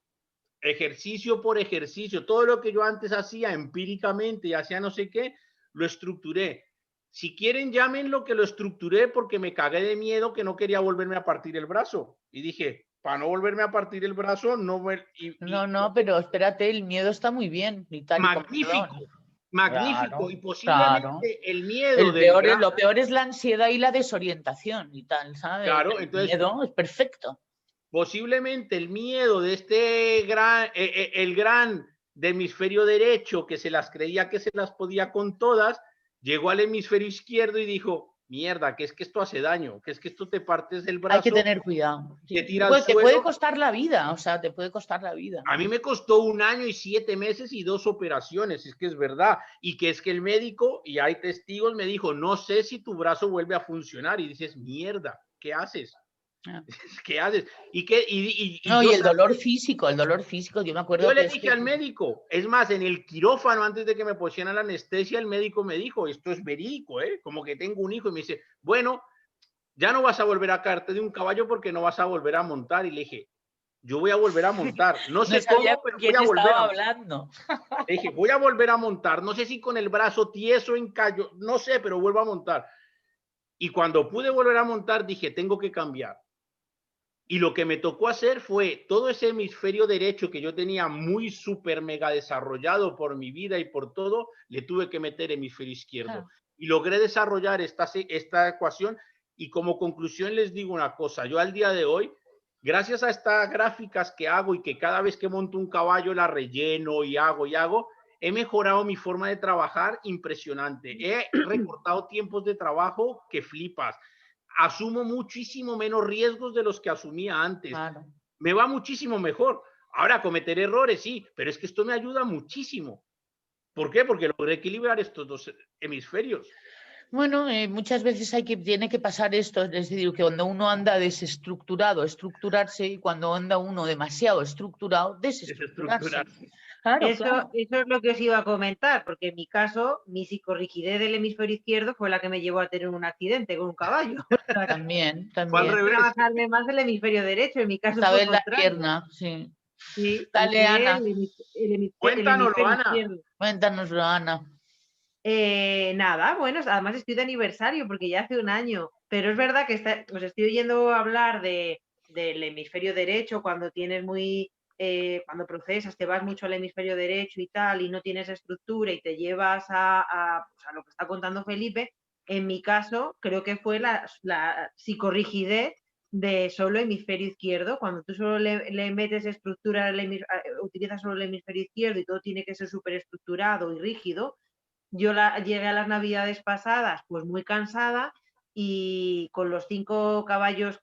ejercicio por ejercicio. Todo lo que yo antes hacía empíricamente y hacía no sé qué, lo estructuré. Si quieren, llamen lo que lo estructuré, porque me cagué de miedo, que no quería volverme a partir el brazo. Y dije, para no volverme a partir el brazo, no me... No, pero espérate, el miedo está muy bien, y tal y como Magnífico, son. magnífico. Claro, Y claro. posiblemente el miedo del gran... Lo peor es la ansiedad y la desorientación y tal, ¿sabes? Claro, El entonces miedo es perfecto. posiblemente el miedo de este gran, el gran de hemisferio derecho, que se las creía que se las podía con todas, llegó al hemisferio izquierdo y dijo: mierda, que es que esto hace daño, que es que esto te partes el Hay que brazo, tener cuidado. te Sí. tira al Te puede suelo. costar la vida, o sea, te puede costar la vida. A mí me costó 1 año y 7 meses y 2 operaciones, es que es verdad. Y que es que el médico, y hay testigos, me dijo: no sé si tu brazo vuelve a funcionar. Y dices: mierda, ¿qué haces? ¿Qué haces? No, Yo y el dolor físico, yo me acuerdo Yo que le es dije que... al médico, es más, en el quirófano, antes de que me pusieran la anestesia, el médico me dijo: esto es verídico, como que tengo un hijo. Y me dice: bueno, ya no vas a volver a caerte de un caballo porque no vas a volver a montar. Y le dije: yo voy a volver a montar, no No sé sabía cómo, con pero voy quién a volver estaba a... hablando. Le dije: voy a volver a montar, no sé si con el brazo tieso, en callo, no sé, pero vuelvo a montar. Y cuando pude volver a montar, dije: tengo que cambiar. Y lo que me tocó hacer fue todo ese hemisferio derecho que yo tenía muy súper mega desarrollado por mi vida y por todo, le tuve que meter hemisferio izquierdo. Y logré desarrollar esta ecuación. Y como conclusión les digo una cosa: yo al día de hoy, gracias a estas gráficas que hago, y que cada vez que monto un caballo la relleno y hago, he mejorado mi forma de trabajar impresionante. He recortado tiempos de trabajo que flipas. Asumo muchísimo menos riesgos de los que asumía antes. Claro. Me va muchísimo mejor. Ahora, cometer errores, sí, pero es que esto me ayuda muchísimo. ¿Por qué? Porque logré equilibrar estos 2 hemisferios. Bueno, muchas veces tiene que pasar esto, es decir, que cuando uno anda desestructurado, estructurarse, y cuando anda uno demasiado estructurado, desestructurarse. Desestructurarse. Claro, claro. Eso es lo que os iba a comentar, porque en mi caso, mi psicorrigidez del hemisferio izquierdo fue la que me llevó a tener un accidente con un caballo. O sea, También, Fue al también. revés. trabajarme más el hemisferio derecho, en mi caso Esta fue vez la contrario. pierna, sí. Sí, Dale, usé Ana, el Cuéntanoslo, hemisferio Ana. izquierdo. cuéntanoslo, Ana. Nada, bueno, además estoy de aniversario porque ya hace un año, pero es verdad que os estoy oyendo hablar del hemisferio derecho cuando tienes cuando procesas, te vas mucho al hemisferio derecho y tal, y no tienes estructura y te llevas pues, a lo que está contando Felipe. En mi caso, creo que fue la psicorrigidez de solo hemisferio izquierdo, cuando tú solo le metes estructura, utilizas solo el hemisferio izquierdo y todo tiene que ser súper estructurado y rígido. Yo llegué a las navidades pasadas pues muy cansada y con los 5 caballos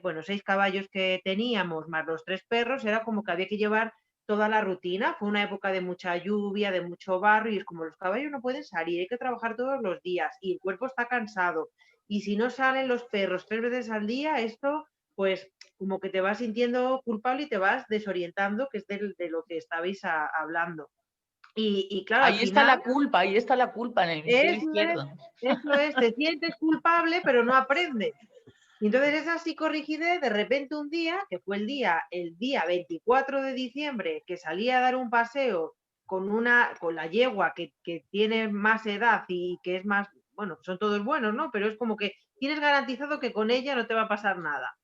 bueno, 6 caballos que teníamos más los 3 perros, era como que había que llevar toda la rutina. Fue una época de mucha lluvia, de mucho barro y es como los caballos no pueden salir, hay que trabajar todos los días y el cuerpo está cansado. Y si no salen los perros 3 veces al día, esto pues como que te vas sintiendo culpable y te vas desorientando, que es de lo que estabais hablando. Y claro, al Ahí está final, la culpa en el hemisferio eso es, izquierdo. te sientes culpable, pero no aprendes. Y entonces esa psicorrigidez, de repente un día, que fue el día 24 de diciembre, que salí a dar un paseo con la yegua que tiene más edad y que es más, bueno, son todos buenos, ¿no? Pero es como que tienes garantizado que con ella no te va a pasar nada.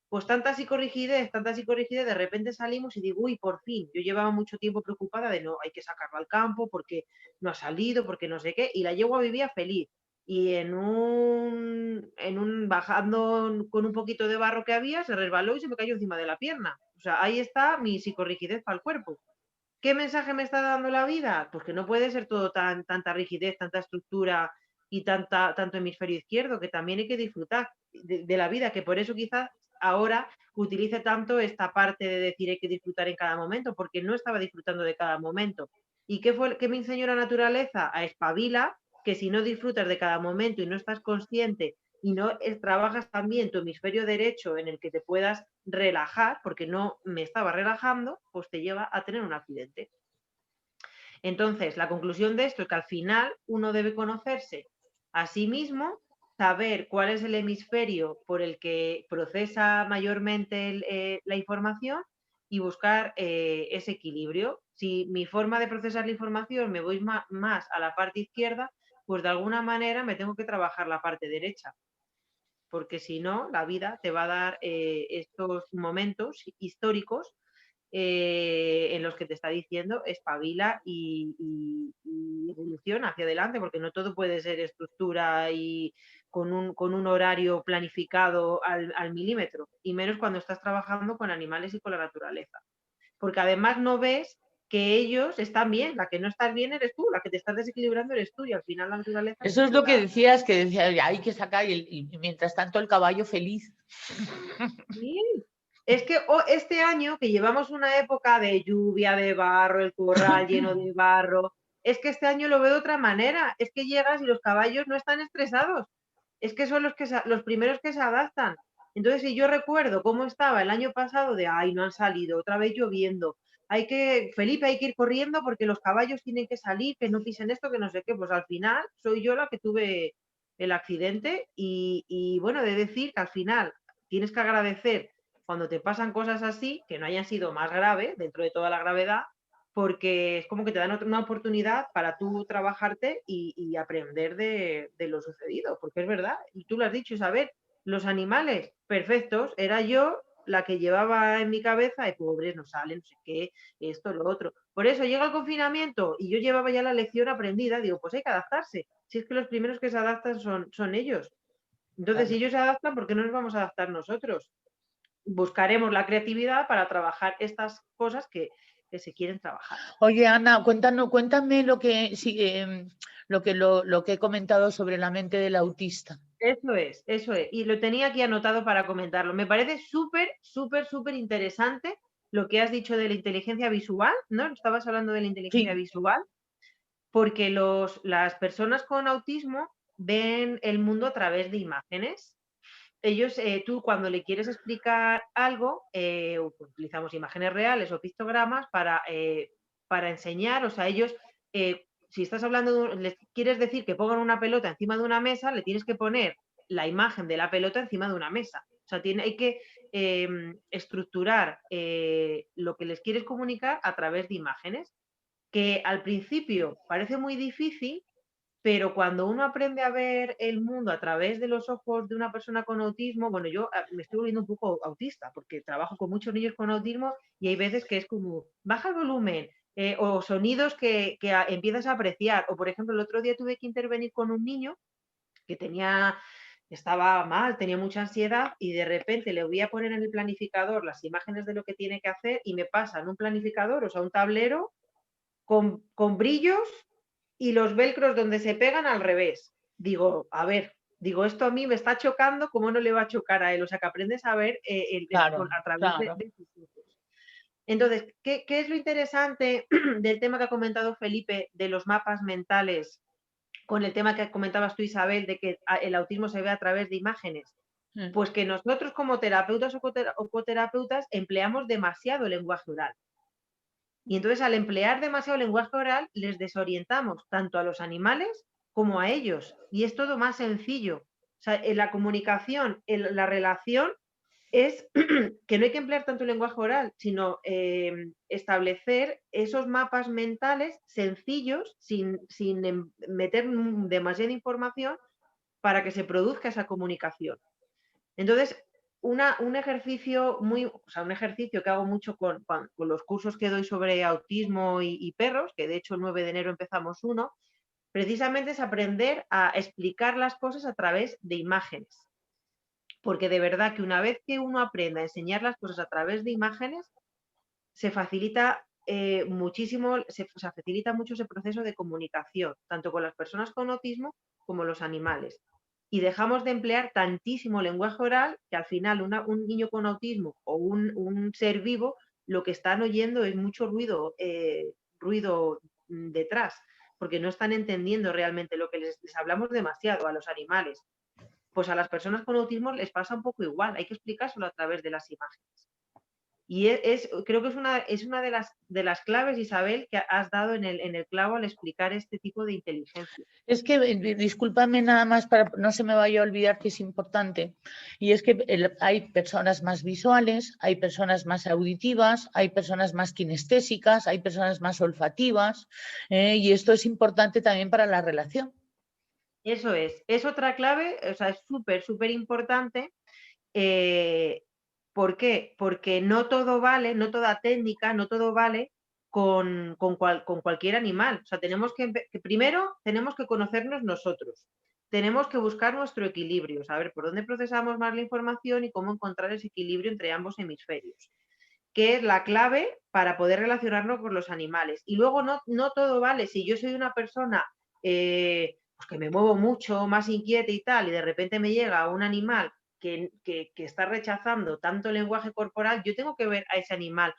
Pues tanta psicorrigidez, de repente salimos y digo, uy, por fin, yo llevaba mucho tiempo preocupada de no, hay que sacarlo al campo porque no ha salido, porque no sé qué, y la yegua vivía feliz. Y bajando con un poquito de barro que había, se resbaló y se me cayó encima de la pierna. O sea, ahí está mi psicorrigidez para el cuerpo. ¿Qué mensaje me está dando la vida? Pues que no puede ser todo tanta rigidez, tanta estructura y tanto hemisferio izquierdo, que también hay que disfrutar de la vida, que por eso quizás ahora utilice tanto esta parte de decir hay que disfrutar en cada momento, porque no estaba disfrutando de cada momento. ¿Y qué me enseñó la naturaleza? A espabila, que si no disfrutas de cada momento y no estás consciente y no trabajas también tu hemisferio derecho en el que te puedas relajar, porque no me estaba relajando, pues te lleva a tener un accidente. Entonces, la conclusión de esto es que al final uno debe conocerse a sí mismo, saber cuál es el hemisferio por el que procesa mayormente la información y buscar ese equilibrio. Si mi forma de procesar la información me voy más a la parte izquierda, pues de alguna manera me tengo que trabajar la parte derecha, porque si no, la vida te va a dar estos momentos históricos en los que te está diciendo espabila y evoluciona hacia adelante, porque no todo puede ser estructura y con un horario planificado al milímetro, y menos cuando estás trabajando con animales y con la naturaleza. Porque además no ves que ellos están bien, la que no estás bien eres tú, la que te estás desequilibrando eres tú, y al final la naturaleza Eso es lo que decías, hay que sacar y mientras tanto el caballo feliz. Sí. Es que este año, que llevamos una época de lluvia, de barro, el corral lleno de barro, es que este año lo veo de otra manera. Es que llegas y los caballos no están estresados. Es que son los primeros que se adaptan. Entonces, si yo recuerdo cómo estaba el año pasado de, ay, no han salido, otra vez lloviendo, Felipe, hay que ir corriendo porque los caballos tienen que salir, que no pisen esto, que no sé qué, pues al final soy yo la que tuve el accidente y bueno, de decir que al final tienes que agradecer cuando te pasan cosas así, que no hayan sido más graves dentro de toda la gravedad, porque es como que te dan una oportunidad para tú trabajarte y aprender de lo sucedido, porque es verdad, y tú lo has dicho, Isabel, los animales perfectos, era yo la que llevaba en mi cabeza, de pobres, no salen, no sé qué, esto, lo otro. Por eso llega el confinamiento y yo llevaba ya la lección aprendida, digo, pues hay que adaptarse. Si es que los primeros que se adaptan son ellos. Entonces, si ellos se adaptan, ¿por qué no nos vamos a adaptar nosotros? Buscaremos la creatividad para trabajar estas cosas que se quieren trabajar. Oye, Ana, cuéntame lo que he comentado sobre la mente del autista. Eso es. Y lo tenía aquí anotado para comentarlo. Me parece súper interesante lo que has dicho de la inteligencia visual, ¿no? Estabas hablando de la inteligencia Sí. visual, porque las personas con autismo ven el mundo a través de imágenes. Ellos, tú cuando le quieres explicar algo, utilizamos imágenes reales o pictogramas para enseñar, o sea, ellos, si estás hablando, les quieres decir que pongan una pelota encima de una mesa, le tienes que poner la imagen de la pelota encima de una mesa. O sea, hay que estructurar lo que les quieres comunicar a través de imágenes, que al principio parece muy difícil, pero cuando uno aprende a ver el mundo a través de los ojos de una persona con autismo, bueno, yo me estoy volviendo un poco autista porque trabajo con muchos niños con autismo y hay veces que es como, baja el volumen, o sonidos que empiezas a apreciar. O por ejemplo, el otro día tuve que intervenir con un niño que estaba mal, tenía mucha ansiedad y de repente le voy a poner en el planificador las imágenes de lo que tiene que hacer y me pasan un planificador, o sea, un tablero con brillos y los velcros donde se pegan al revés. Digo, a ver, esto a mí me está chocando, ¿cómo no le va a chocar a él? O sea, que aprendes a ver Claro, a través claro. de sus ojos. Entonces, ¿qué es lo interesante del tema que ha comentado Felipe de los mapas mentales con el tema que comentabas tú, Isabel, de que el autismo se ve a través de imágenes? Pues que nosotros como terapeutas o coterapeutas empleamos demasiado el lenguaje oral. Y entonces al emplear demasiado lenguaje oral les desorientamos tanto a los animales como a ellos. Y es todo más sencillo. O sea, en la comunicación, en la relación, es que no hay que emplear tanto el lenguaje oral, sino establecer esos mapas mentales sencillos, sin meter demasiada información, para que se produzca esa comunicación. Entonces, un ejercicio un ejercicio que hago mucho con los cursos que doy sobre autismo y perros, que de hecho el 9 de enero empezamos uno, precisamente es aprender a explicar las cosas a través de imágenes. Porque de verdad que una vez que uno aprenda a enseñar las cosas a través de imágenes, se facilita muchísimo, facilita mucho ese proceso de comunicación, tanto con las personas con autismo como los animales. Y dejamos de emplear tantísimo lenguaje oral que al final un niño con autismo o un ser vivo lo que están oyendo es mucho ruido detrás, porque no están entendiendo realmente lo que les hablamos demasiado a los animales. Pues a las personas con autismo les pasa un poco igual, hay que explicárselo a través de las imágenes. Y creo que es una de las claves, Isabel, que has dado en el clavo al explicar este tipo de inteligencia. Es que, discúlpame nada más, para no se me vaya a olvidar que es importante, y es que hay personas más visuales, hay personas más auditivas, hay personas más kinestésicas, hay personas más olfativas, y esto es importante también para la relación. Eso es otra clave, o sea, es súper, súper importante. ¿Por qué? Porque no todo vale, no toda técnica, no todo vale con cualquier animal. O sea, primero tenemos que conocernos nosotros. Tenemos que buscar nuestro equilibrio, saber por dónde procesamos más la información y cómo encontrar ese equilibrio entre ambos hemisferios, que es la clave para poder relacionarnos con los animales. Y luego no todo vale. Si yo soy una persona pues que me muevo mucho, más inquieta y tal, y de repente me llega un animal que está rechazando tanto el lenguaje corporal, yo tengo que ver a ese animal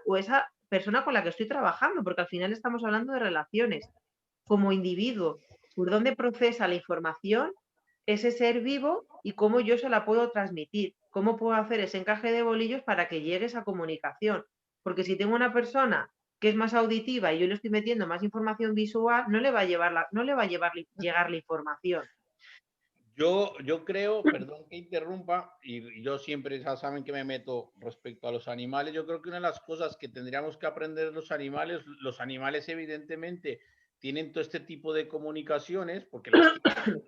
o esa persona con la que estoy trabajando, porque al final estamos hablando de relaciones. Como individuo, por dónde procesa la información ese ser vivo y cómo yo se la puedo transmitir, cómo puedo hacer ese encaje de bolillos para que llegue esa comunicación. Porque si tengo una persona que es más auditiva y yo le estoy metiendo más información visual, no le va a llegar la información. Yo creo, perdón que interrumpa, y yo siempre, ya saben que me meto respecto a los animales, yo creo que una de las cosas que tendríamos que aprender de los animales evidentemente tienen todo este tipo de comunicaciones, porque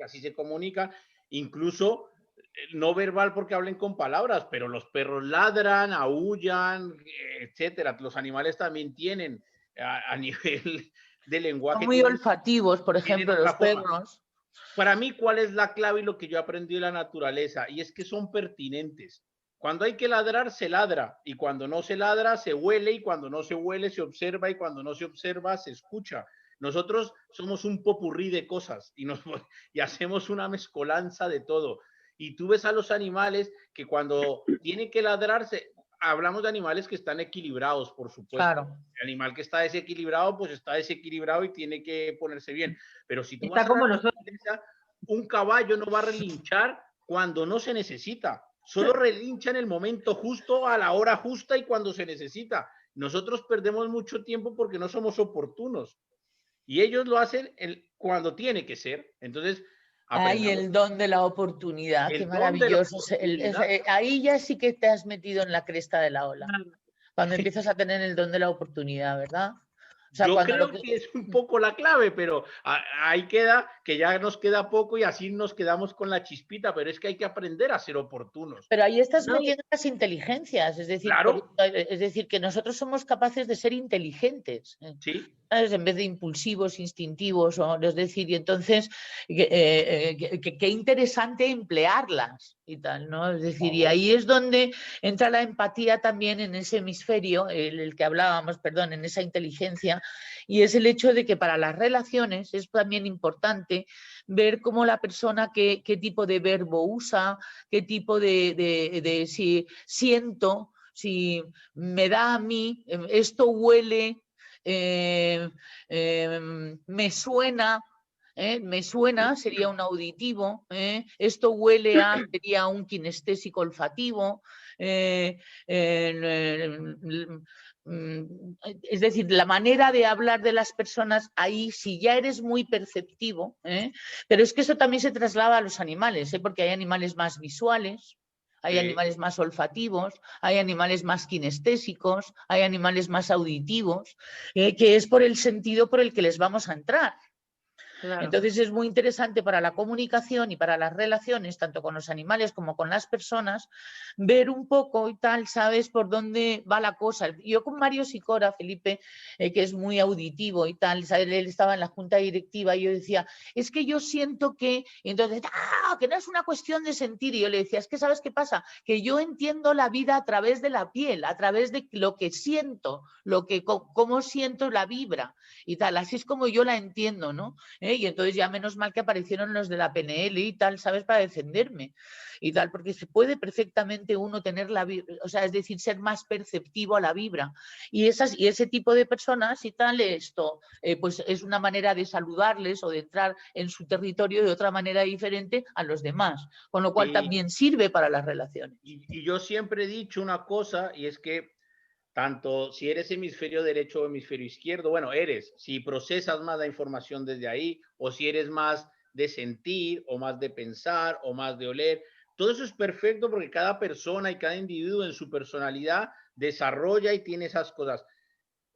así se comunican, incluso no verbal porque hablen con palabras, pero los perros ladran, aúllan, etcétera. Los animales también tienen a nivel de lenguaje. Son muy olfativos, por ejemplo, los perros. Para mí, ¿cuál es la clave y lo que yo aprendí de la naturaleza? Y es que son pertinentes. Cuando hay que ladrar, se ladra. Y cuando no se ladra, se huele. Y cuando no se huele, se observa. Y cuando no se observa, se escucha. Nosotros somos un popurrí de cosas y hacemos una mezcolanza de todo. Y tú ves a los animales que cuando tienen que ladrarse, hablamos de animales que están equilibrados, por supuesto. Claro. El animal que está desequilibrado, pues está desequilibrado y tiene que ponerse bien. Pero si tú Está vas a como la nosotros. naturaleza, un caballo no va a relinchar cuando no se necesita. Solo relincha en el momento justo, a la hora justa y cuando se necesita. Nosotros perdemos mucho tiempo porque no somos oportunos. Y ellos lo hacen cuando tiene que ser. Entonces, Ay, aprendamos el don de la oportunidad, qué el don de la maravilloso. oportunidad. Ahí ya sí que te has metido en la cresta de la ola, cuando empiezas a tener el don de la oportunidad, ¿verdad? O sea, Yo cuando creo que es un poco la clave, pero ahí queda, que ya nos queda poco y así nos quedamos con la chispita, pero es que hay que aprender a ser oportunos. Pero ahí estás No, metiendo las inteligencias, claro, es decir, que nosotros somos capaces de ser inteligentes, sí, ¿sabes? En vez de impulsivos, instintivos, es decir, y entonces qué interesante emplearlas y tal, ¿no? Es decir, y ahí es donde entra la empatía también en ese hemisferio, el que hablábamos, perdón, en esa inteligencia, y es el hecho de que para las relaciones es también importante ver cómo la persona qué tipo de verbo usa, qué tipo de si siento, si me da a mí, esto huele, me suena. Me suena, sería un auditivo, esto huele a, sería un kinestésico olfativo, es decir, la manera de hablar de las personas, ahí si ya eres muy perceptivo, pero es que eso también se traslada a los animales, porque hay animales más visuales, hay animales más olfativos, hay animales más kinestésicos, hay animales más auditivos, que es por el sentido por el que les vamos a entrar. Claro. Entonces es muy interesante para la comunicación y para las relaciones, tanto con los animales como con las personas, ver un poco y tal, ¿sabes? Por dónde va la cosa. Yo con Mario Sicora, Felipe, que es muy auditivo y tal, ¿sabes? Él estaba en la junta directiva y yo decía, es que yo siento que, y entonces, que no es una cuestión de sentir. Y yo le decía, es que ¿sabes qué pasa? Que yo entiendo la vida a través de la piel, a través de lo que siento, cómo siento la vibra y tal. Así es como yo la entiendo, ¿no? Y entonces ya menos mal que aparecieron los de la PNL y tal, ¿sabes? Para defenderme y tal, porque se puede perfectamente uno tener la vibra, o sea, es decir, ser más perceptivo a la vibra. Y ese tipo de personas y tal, pues es una manera de saludarles o de entrar en su territorio de otra manera diferente a los demás, con lo cual también sirve para las relaciones. Y yo siempre he dicho una cosa, y es que tanto si eres hemisferio derecho o hemisferio izquierdo, bueno, si procesas más la información desde ahí, o si eres más de sentir, o más de pensar, o más de oler, todo eso es perfecto porque cada persona y cada individuo en su personalidad desarrolla y tiene esas cosas.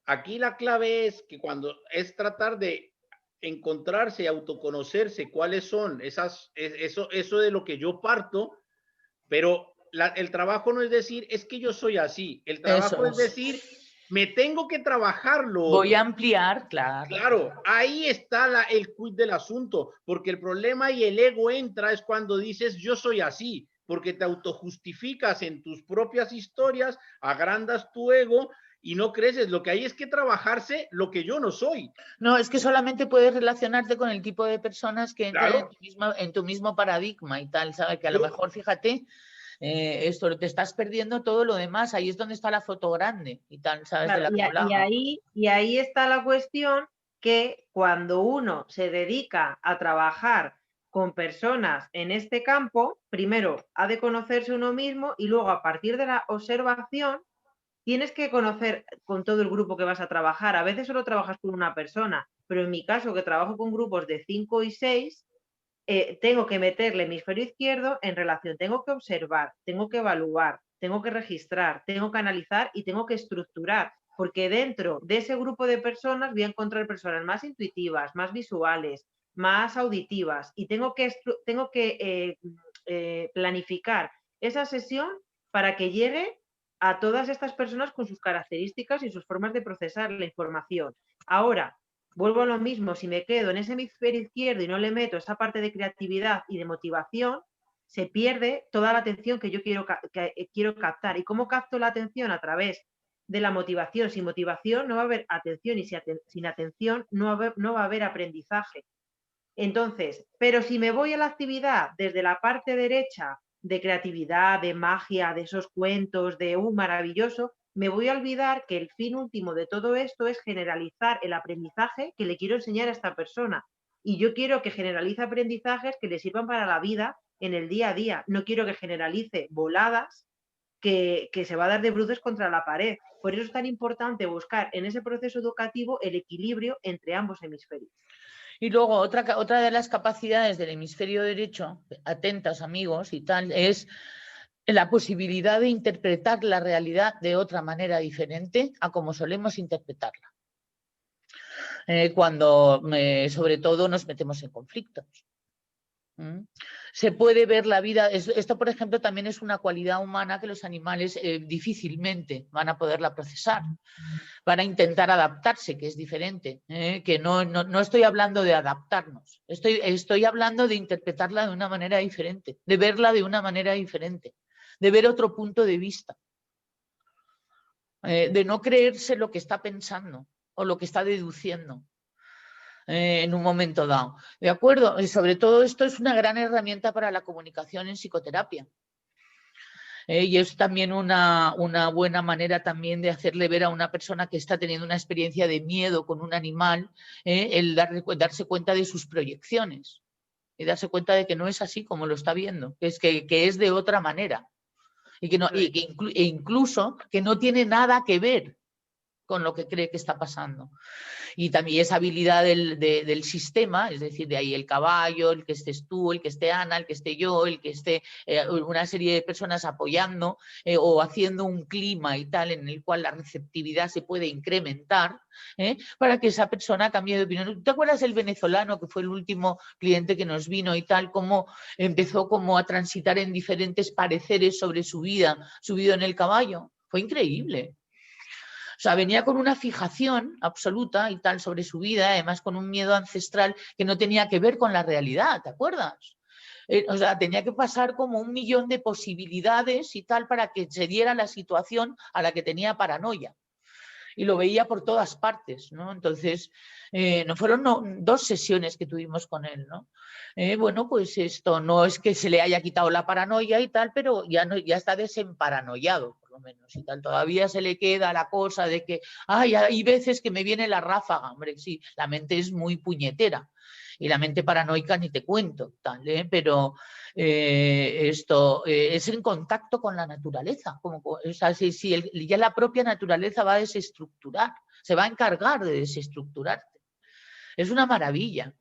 Aquí la clave es que cuando es tratar de encontrarse y autoconocerse cuáles son eso de lo que yo parto, pero el trabajo no es decir, es que yo soy así. El trabajo es decir, me tengo que trabajar lo Voy otro. a ampliar, claro. Claro, ahí está el quid del asunto, porque el problema y el ego entra es cuando dices, yo soy así, porque te autojustificas en tus propias historias, agrandas tu ego y no creces. Lo que hay es que trabajarse lo que yo no soy. No, es que solamente puedes relacionarte con el tipo de personas que entran Claro. en tu mismo paradigma y tal, ¿sabes? Que a lo Yo, mejor, fíjate, esto te estás perdiendo todo lo demás, ahí es donde está la foto grande y tal, ¿sabes? Claro, de la que hablamos. y ahí está la cuestión que cuando uno se dedica a trabajar con personas en este campo, primero ha de conocerse uno mismo y luego a partir de la observación tienes que conocer con todo el grupo que vas a trabajar. A veces solo trabajas con una persona, pero en mi caso que trabajo con grupos de 5 y 6, tengo que meterle hemisferio izquierdo en relación, tengo que observar, tengo que evaluar, tengo que registrar, tengo que analizar y tengo que estructurar, porque dentro de ese grupo de personas voy a encontrar personas más intuitivas, más visuales, más auditivas y tengo que planificar esa sesión para que llegue a todas estas personas con sus características y sus formas de procesar la información. Ahora, vuelvo a lo mismo, si me quedo en ese hemisferio izquierdo y no le meto esa parte de creatividad y de motivación, se pierde toda la atención que yo quiero captar. ¿Y cómo capto la atención? A través de la motivación. Sin motivación no va a haber atención y sin atención no va a haber aprendizaje. Entonces, pero si me voy a la actividad desde la parte derecha de creatividad, de magia, de esos cuentos, de un maravilloso, me voy a olvidar que el fin último de todo esto es generalizar el aprendizaje que le quiero enseñar a esta persona. Y yo quiero que generalice aprendizajes que le sirvan para la vida en el día a día. No quiero que generalice voladas que se va a dar de bruces contra la pared. Por eso es tan importante buscar en ese proceso educativo el equilibrio entre ambos hemisferios. Y luego otra de las capacidades del hemisferio derecho, atentas amigos y tal, es la posibilidad de interpretar la realidad de otra manera diferente a como solemos interpretarla. Cuando sobre todo nos metemos en conflictos. Se puede ver la vida, esto por ejemplo también es una cualidad humana que los animales difícilmente van a poderla procesar, van a intentar adaptarse, que es diferente, que no estoy hablando de adaptarnos, estoy hablando de interpretarla de una manera diferente, de verla de una manera diferente, de ver otro punto de vista, de no creerse lo que está pensando o lo que está deduciendo. En un momento dado. ¿De acuerdo? Y sobre todo esto es una gran herramienta para la comunicación en psicoterapia. Y es también una buena manera también de hacerle ver a una persona que está teniendo una experiencia de miedo con un animal, el darse cuenta de sus proyecciones y darse cuenta de que no es así como lo está viendo, que es de otra manera y e incluso que no tiene nada que ver con lo que cree que está pasando. Y también esa habilidad del sistema, es decir, de ahí el caballo, el que estés tú, el que esté Ana, el que esté yo, el que esté una serie de personas apoyando o haciendo un clima y tal en el cual la receptividad se puede incrementar para que esa persona cambie de opinión. ¿Te acuerdas del venezolano que fue el último cliente que nos vino y tal, cómo empezó como a transitar en diferentes pareceres sobre su vida, subido en el caballo? Fue increíble. O sea, venía con una fijación absoluta y tal sobre su vida, además con un miedo ancestral que no tenía que ver con la realidad, ¿te acuerdas? O sea, tenía que pasar como 1.000.000 de posibilidades y tal para que se diera la situación a la que tenía paranoia. Y lo veía por todas partes, ¿no? Entonces, no fueron 2 sesiones que tuvimos con él, ¿no? Bueno, pues esto no es que se le haya quitado la paranoia y tal, pero ya está desemparanoiado, por lo menos, y tal. Todavía se le queda la cosa de que, ay, hay veces que me viene la ráfaga, hombre, sí, la mente es muy puñetera. Y la mente paranoica ni te cuento, tal, pero esto es en contacto con la naturaleza. O sea, si ya la propia naturaleza va a desestructurar, se va a encargar de desestructurarte. Es una maravilla.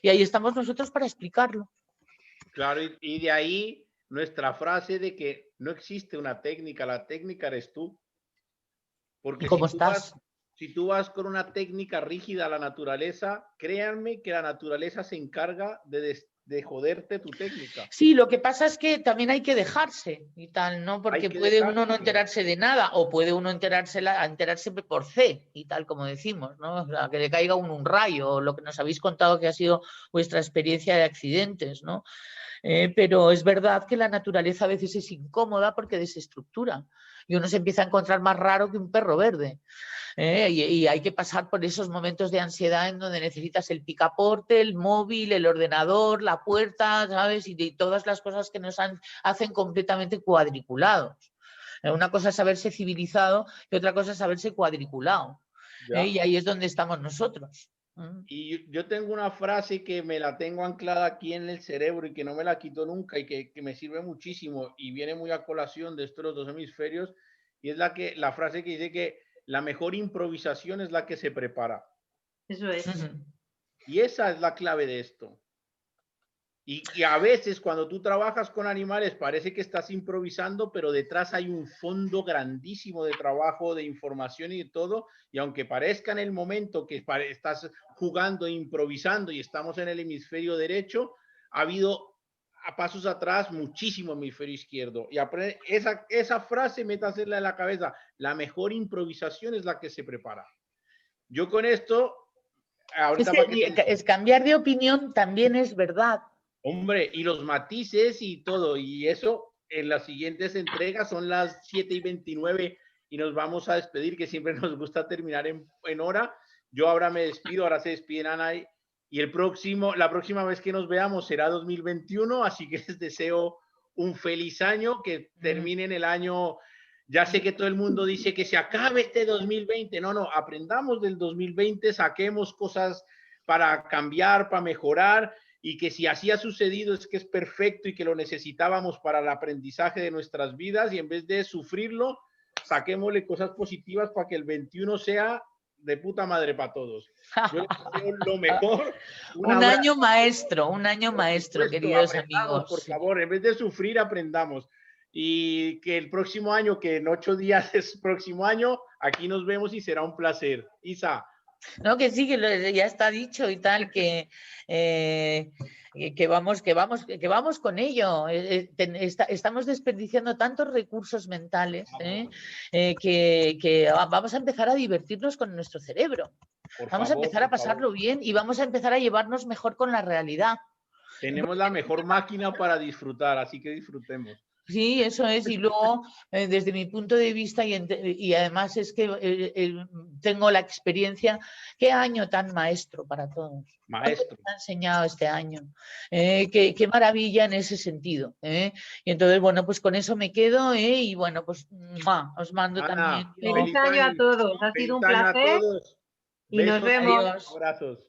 Y ahí estamos nosotros para explicarlo. Claro, y de ahí nuestra frase de que no existe una técnica, la técnica eres tú. Porque ¿Cómo estás? si tú vas con una técnica rígida a la naturaleza, créanme que la naturaleza se encarga de joderte tu técnica. Sí, lo que pasa es que también hay que dejarse y tal, ¿no? Porque puede uno no enterarse de nada o puede uno enterarse por C y tal, como decimos, ¿no? O sea, que le caiga un rayo o lo que nos habéis contado que ha sido vuestra experiencia de accidentes, ¿no? Pero es verdad que la naturaleza a veces es incómoda porque desestructura y uno se empieza a encontrar más raro que un perro verde. Y hay que pasar por esos momentos de ansiedad en donde necesitas el picaporte, el móvil, el ordenador, la puerta, ¿sabes? Y todas las cosas que nos hacen completamente cuadriculados. Una cosa es haberse civilizado y otra cosa es haberse cuadriculado. Y ahí es donde estamos nosotros. Y yo tengo una frase que me la tengo anclada aquí en el cerebro y que no me la quito nunca y que me sirve muchísimo y viene muy a colación de estos 2 hemisferios, y es la frase que dice que la mejor improvisación es la que se prepara. Eso es. Y esa es la clave de esto. Y a veces cuando tú trabajas con animales parece que estás improvisando, pero detrás hay un fondo grandísimo de trabajo, de información y de todo. Y aunque parezca en el momento que estás jugando, improvisando y estamos en el hemisferio derecho, ha habido a pasos atrás muchísimo hemisferio izquierdo. Y esa frase, métasela en la cabeza. La mejor improvisación es la que se prepara. Yo con esto... Ahorita es cambiar de opinión también es verdad. Hombre, y los matices y todo, y eso en las siguientes entregas son las 7:29 y nos vamos a despedir, que siempre nos gusta terminar en hora. Yo ahora me despido, ahora se despiden Ana y la próxima vez que nos veamos será 2021, así que les deseo un feliz año, que terminen el año. Ya sé que todo el mundo dice que se acabe este 2020. No, no, aprendamos del 2020, saquemos cosas para cambiar, para mejorar, y que si así ha sucedido es que es perfecto y que lo necesitábamos para el aprendizaje de nuestras vidas, y en vez de sufrirlo, saquémosle cosas positivas para que el 21 sea de puta madre para todos. Yo les deseo lo mejor. Un año maestro, queridos amigos. Por favor, en vez de sufrir, aprendamos. Y que el próximo año, que en 8 días es próximo año, aquí nos vemos y será un placer. Isa. No, que sí, que ya está dicho y tal, que vamos con ello. Estamos desperdiciando tantos recursos mentales que vamos a empezar a divertirnos con nuestro cerebro. Vamos a empezar a pasarlo bien y vamos a empezar a llevarnos mejor con la realidad. Tenemos la mejor máquina para disfrutar, así que disfrutemos. Sí, eso es. Y luego, desde mi punto de vista, y además es que tengo la experiencia, qué año tan maestro para todos. Maestro. Me ha enseñado este año. Qué maravilla en ese sentido. Y entonces, bueno, pues con eso me quedo y bueno, pues os mando también. Feliz año a todos. Ha sido un placer. Y nos vemos. Abrazos.